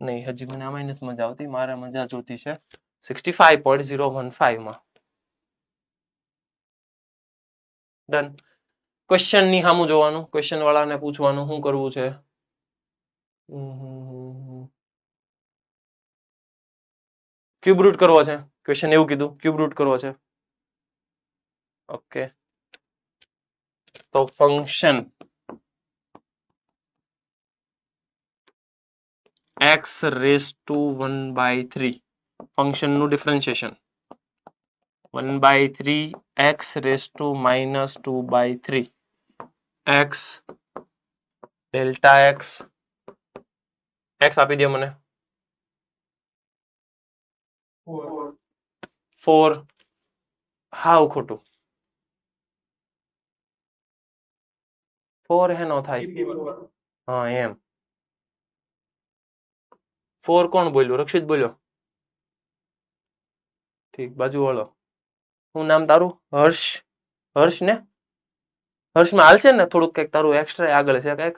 નહીં, હજી મને આમાં નથી મજા આવતી. મારે મજા જોતી છે 65.015 માં. ડન. ક્વેશ્ચન ની સામું જોવાનું, ક્વેશ્ચન વાળાને પૂછવાનું શું કરવું છે. ક્યુબ રૂટ કરવો છે. ક્વેશ્ચન એવું કીધું ક્યુબ રૂટ કરવો છે. ઓકે, તો function x raise to 1/3 function નું differentiation 1/3 x raise to -2/3 x delta x આપી દે મને 4. હાવ ખોટું. 4 હેનો થાય. હા એમ. 4 કોણ બોલ્યું? રક્ષિત બોલ્યો. ઠીક, બાજુ વાળો. શું નામ તારું? હર્ષ. હર્ષ ને? હર્ષમાં હાલશે ને થોડુંક કંઈક તારું એક્સ્ટ્રા આગળ છે કંઈક,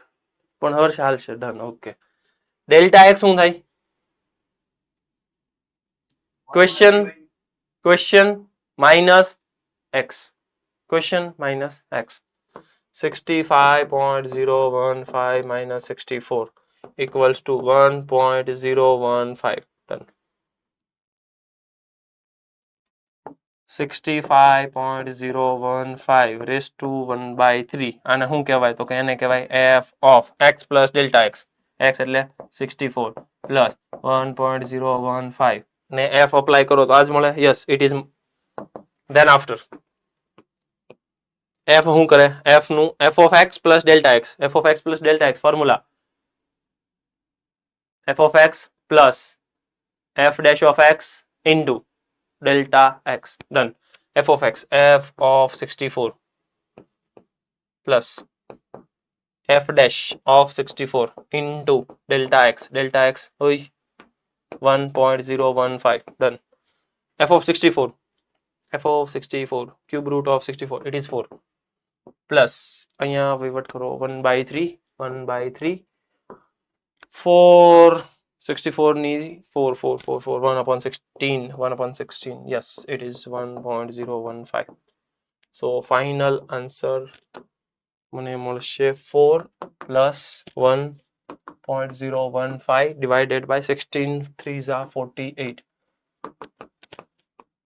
પણ હર્ષ હાલશે. ડન. ઓકે. ડેલ્ટા એક્સ શું થાય? Question minus x. Question minus x. 65.015 minus 64 equals to 1.015. Done. 65.015 raised to 1/3. આને શું કહેવાય? તો કે એને કહેવાય f of x plus delta x. x એટલે 64 plus 1.015 ને f અપ્લાય કરો તો આજ મળે. Yes, it is. Than after f શું કરે? f નું f of x plus delta x. f of x plus delta x formula f of x plus f dash of x into delta x. Done. f of x, f of 64 plus f dash of 64 into delta x. Delta x હોય 1.015. Done. f of 64, f of 64 cube root of 64, it is 4 plus અહીંયા વહીવટ કરો 1/3 4 64 ની 4 1/16. Yes, it is 1.015. So final answer મને મળશે 4 plus 1.015 divided by 16 3s are 48.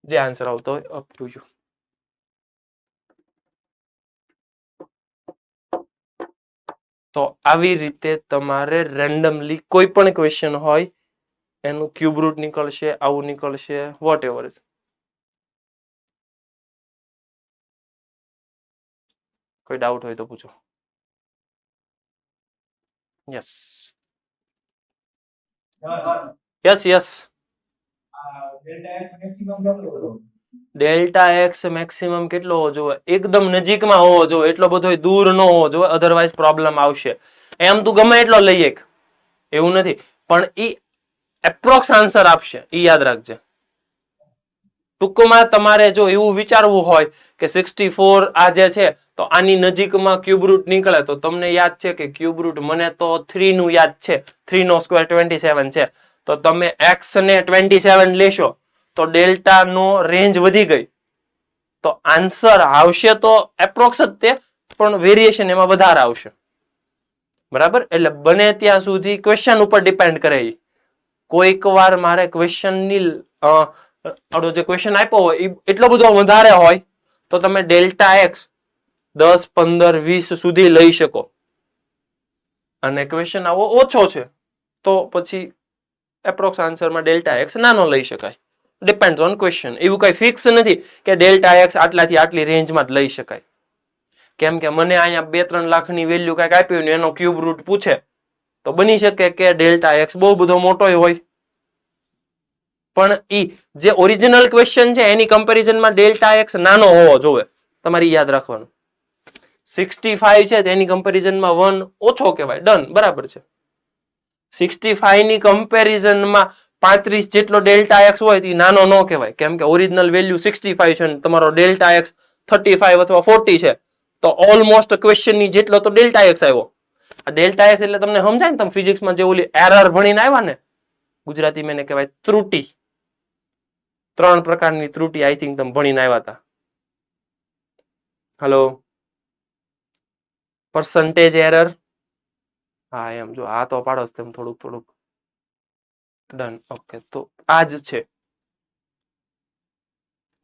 જે answer આવતો હોય અપ ટુ યુ. તો આવી રીતે તમારે રેન્ડમલી કોઈ પણ ક્વેશ્ચન હોય એનું ક્યુબ રૂટ નીકળશે, આવું નીકળશે, વોટ એવર. કોઈ ડાઉટ હોય તો પૂછો. Yes yes yes. Delta x maximum કેટલો હોવો જોઈએ? એકદમ નજીકમાં હોવો જોઈએ, એટલો બધો દૂર ન હોવો જોઈએ, અધરવાઇઝ પ્રોબ્લેમ આવશે. એમ તું ગમે એટલો લઈ એક, એવું નથી, પણ ઈ એપ્રોક્સ આન્સર આપશે, ઈ યાદ રાખજે. ટૂંકમાં તમારે જો એવું વિચારવું હોય કે 64 આ જે છે તો આની નજીકમાં ક્યુબ રૂટ નીકળે, તો તમને યાદ છે કે ક્યુબ રૂટ મને તો 3 નું યાદ છે, 3 નો સ્ક્વેર 27 છે, તો તમે x ને 27 લેશો તો ડેલ્ટા નો રેન્જ વધી ગઈ, તો આન્સર આવશે તો એપ્રોક્સ જ તે, પણ વેરિએશન એમાં વધારે આવશે. બરાબર? એટલે બને ત્યાં સુધી ક્વેશ્ચન ઉપર ડિપેન્ડ કરે. કોઈક વાર મારે ક્વેશ્ચન ની જે ક્વેશ્ચન આપ્યો હોય એટલો બધો વધારે હોય તો તમે ડેલ્ટા એક્સ 10 15 20 સુધી લઈ શકો, અને ક્વેશ્ચન આવો ઓછો છે તો પછી એપ્રોક્સ આન્સરમાં ડેલ્ટા એક્સ નાનો લઈ શકાય. Depend on question. એવું કઈ ફિક્સ નથી કે ડેલ્ટા એક્સ આટલાથી આટલી રેન્જમાં જ લઈ શકાય. કેમ કે મને અહીંયા 2-3 લાખની વેલ્યુ કાંઈક આપ્યું ને એનો ક્યુબ રૂટ પૂછે તો બની શકે કે ડેલ્ટા એક્સ બહુ બધો મોટો હોય. પણ જે ઓરિજિનલ ક્વેશ્ચન છે એની કમ્પેરિઝનમાં ડેલ્ટા એક્સ નાનો હોવો જોઈએ. તમારે યાદ રાખવાનું. 65 છે તેની કમ્પેરિઝનમાં 1 ઓછો કહેવાય. ડન, બરાબર છે. 65 ની કમ્પેરિઝનમાં 35 જેટલો ડેલ્ટા એક્સ હોય તે નાનો ન કહેવાય. કેમ કે ઓરિજિનલ વેલ્યુ 65 છે અને તમારો ડેલ્ટા એક્સ 35 અથવા 40 છે તો ઓલમોસ્ટ ક્વેશ્ચન ની જેટલો તો ડેલ્ટા એક્સ આવ્યો. આ ડેલ્ટા એક્સ એટલે તમને સમજાય ને, તમે ફિઝિક્સમાં જે ઓલી એરર ભણીને આવ્યા ને, ગુજરાતીમાં એને કહેવાય ત્રુટિ. 3 પ્રકારની ત્રુટિ આઈ થિંક તમે ભણીને આવ્યા હતા. Hello, percentage error. હા એમ જો આ તો પાડો તેમ થોડુંક ડન. ઓકે, તો આ જ છે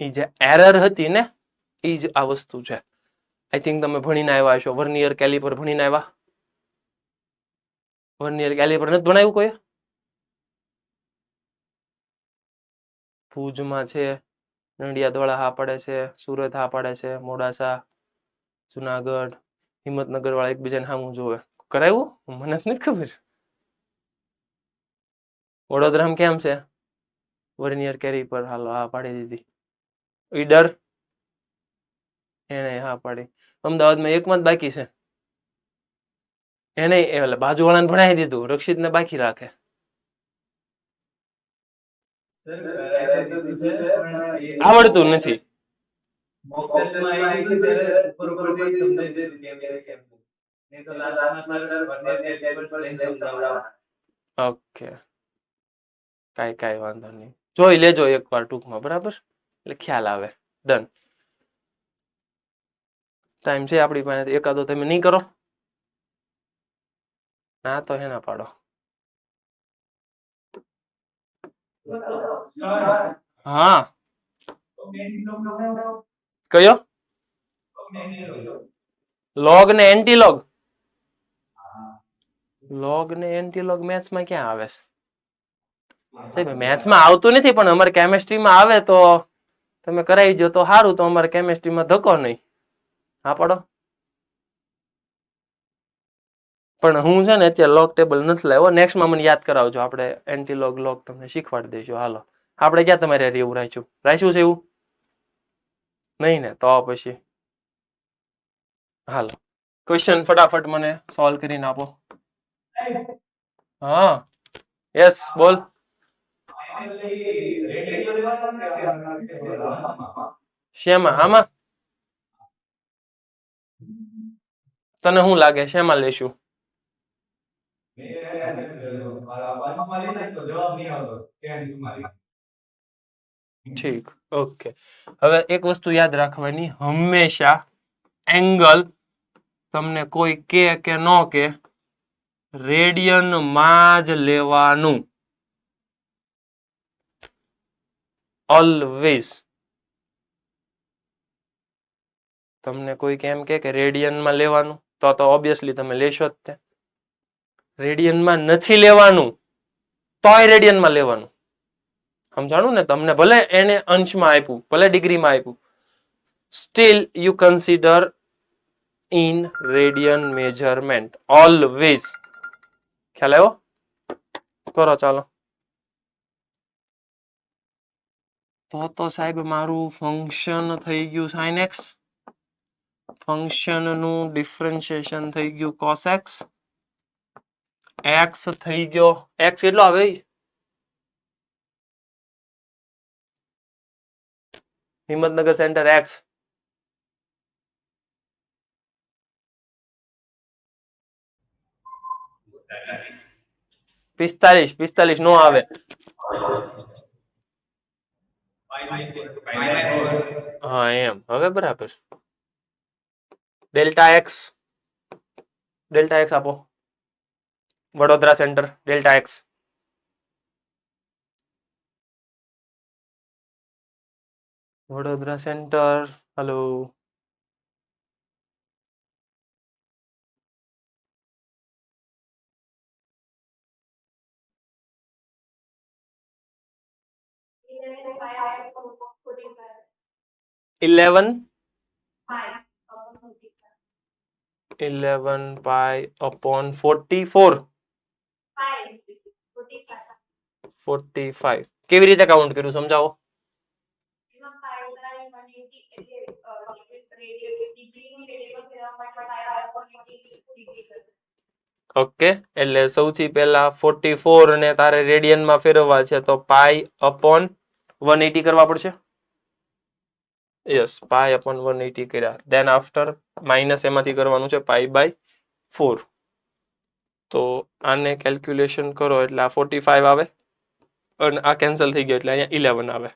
એ જે એરર હતી ને એ જ આ વસ્તુ છે. આઈ થિંક તમે ભણીને આવ્યા છો. વર્નિયર કેલિપર ભણીને આવ્યા? વર્નિયર કેલિપર નથી ભણાવ્યું કોઈ? ભુજમાં છે, નડિયાદવાળા હા પડે છે, સુરત હા પડે છે, મોડાસા, જુનાગઢ, હિંમતનગર વાળા એકબીજાને સામું જોવે. કરાવ્યું? મને નથી ખબર. વડોદરામાં કેમ છે વર્નિયર કેલિપર? હાલો હા પાડી દીધી. ઈડર એને હા પાડી. અમદાવાદમાં એકમાં જ બાકી છે. એને બાજુવાળાને ભણાવી દીધું, રક્ષિતને બાકી રાખે. આવડતું નથી. ઓકે, કાંઈ વાંધો નહીં. જોઈ લેજો એકવાર ટૂંકમાં, બરાબર? એટલે ખ્યાલ આવે. ડન. ટાઈમ છે આપણી પાસે. એકાદો તમે નહીં કરો? ના તો હે ના પાડો. હા, કયો? લોગ ને એન્ટીલોગ? લોગ ને એન્ટીલોગ મેથ્સમાં ક્યાં આવે છે? મેથ્સમાં આવતું નથી પણ અમારે કેમેસ્ટ્રીમાં આવે તો તમે કરાવી દો તો સારું. તો અમારે કેમેસ્ટ્રીમાં ધક્કો નહીં. હા પડો. પણ હું છે ને અત્યારે લોગ ટેબલ નથી લાવ્યો. નેક્સ્ટમાં મને યાદ કરાવજો. આપણે એન્ટીલોગ લોગ તમને શીખવાડી દઈશું. હાલો, આપણે ક્યાં તમારે એવું રાખ્યું છે એવું? નહીં ને? તો પછી હાલો, ક્વેશ્ચન ફટાફટ મને સોલ્વ કરીને આપો. હા, યસ, બોલ. શેમાં? આમાં? તને શું લાગે શેમાં લેશું? ઠીક, ઓકે. હવે એક વસ્તુ યાદ રાખવાની, હંમેશા એંગલ તમને કોઈ કે ન કે રેડિયનમાં જ લેવાનું. ઓલવેઝ. તમને કોઈ કેમ કે રેડિયનમાં લેવાનું તો ઓબ્વિયસલી તમે લેશો જ તે. રેડિયનમાં નથી લેવાનું તોય રેડિયનમાં લેવાનું. સમજાણું ને તમને? ભલે એને અંશમાં આપ્યું, ભલે ડિગ્રીમાં આપ્યું, steel you consider in radian measurement always. ખ્યાલ આવ્યો? કરો ચાલો. તો સાહેબ મારું ફંક્શન થઈ ગયું sin x, ફંક્શનનું ડિફરન્શિએશન થઈ ગયું cos x, x થઈ ગયો x કેટલો આવે? Himmatnagar centre x. પિસ્તાલીસ નો આવે. હા એમ. હવે બરાબર. ડેલ્ટા એક્સ આપો. Vadodara centre delta x. Vadodara centre. Hello, 11 pi upon 44 45 કેવી રીતે કાઉન્ટ કર્યું સમજાવો ઓકે એટલે સૌથી પહેલા 44 ને તારે રેડિયન માં ફેરવવા છે તો પાઈ અપોન 180 કરવા પડશે યસ પાઈ અપોન 180 કર્યા દેન આફ્ટર માઇનસ એમાંથી કરવાનું છે પાઈ બાય 4 તો આને કેલ્ક્યુલેશન કરો એટલે આ 45 આવે અને આ કેન્સલ થઈ ગયો એટલે અહીંયા 11 આવે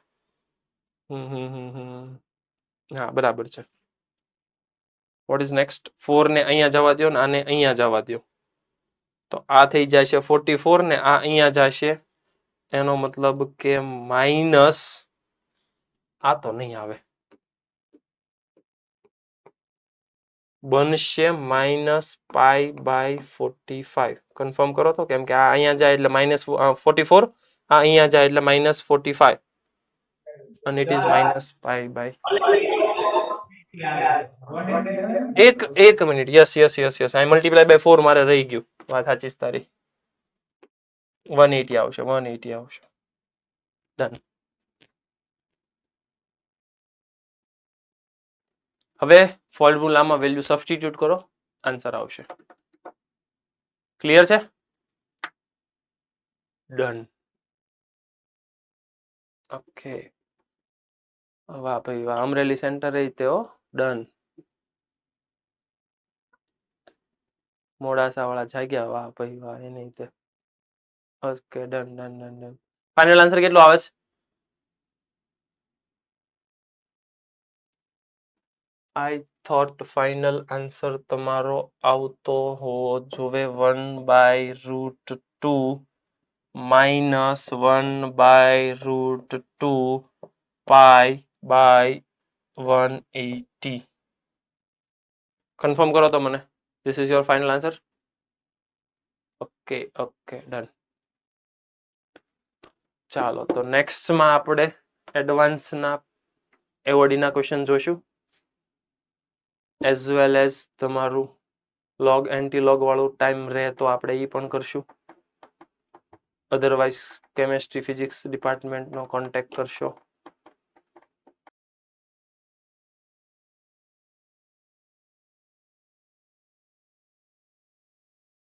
હા બરાબર છે વોટ ઇઝ નેક્સ્ટ 4 ને અહીંયા જવા દો ને આને અહીંયા જવા દો તો આ થઈ જશે 44 ને આ અહીંયા જશે એનો મતલબ કે માઇનસ આ તો નહીં આવે બનશે માઇનસ પાઈ બાય 45 કન્ફર્મ કરો તો કેમ કે આ અહીંયા જાય એટલે માઇનસ 44 આ અહીંયા જાય એટલે માઇનસ 45 અને it is minus pi by એક minute yes I multiply by 4 મારે રહી ગયું વાત સાચી છે તારી 180 આવશે ડન હવે ફોર્મ્યુલામાં વેલ્યુ સબસ્ટિટ્યુટ કરો આન્સર આવશે ક્લિયર છે ડન ઓકે વાહ ભાઈ વાહ અમરેલી સેન્ટર રીતે હો ડન મોડાસા વાળા જાગ્યા વાહ ભાઈ વાહ એ નહીં તે ઓકે ડન ફાઇનલ આન્સર કેટલો આવે છે આઈ થોટ ફાઇનલ આન્સર તમારો આવતો હોવો જોવે 1/√2 માઇનસ 1/√2 પાઈ બાય 180 કન્ફર્મ કરો તો મને this is your final answer okay done ચાલો તો નેક્સ્ટમાં આપણે એડવાન્સના એવોર્ડીના ક્વેશ્ચન જોઈશું એઝ વેલ એઝ તમારું લોગ એન્ટી લોગ વાળું ટાઈમ રહે તો આપણે એ પણ કરશું અધરવાઇઝ કેમેસ્ટ્રી ફિઝિક્સ ડિપાર્ટમેન્ટનો કોન્ટેક્ટ કરશો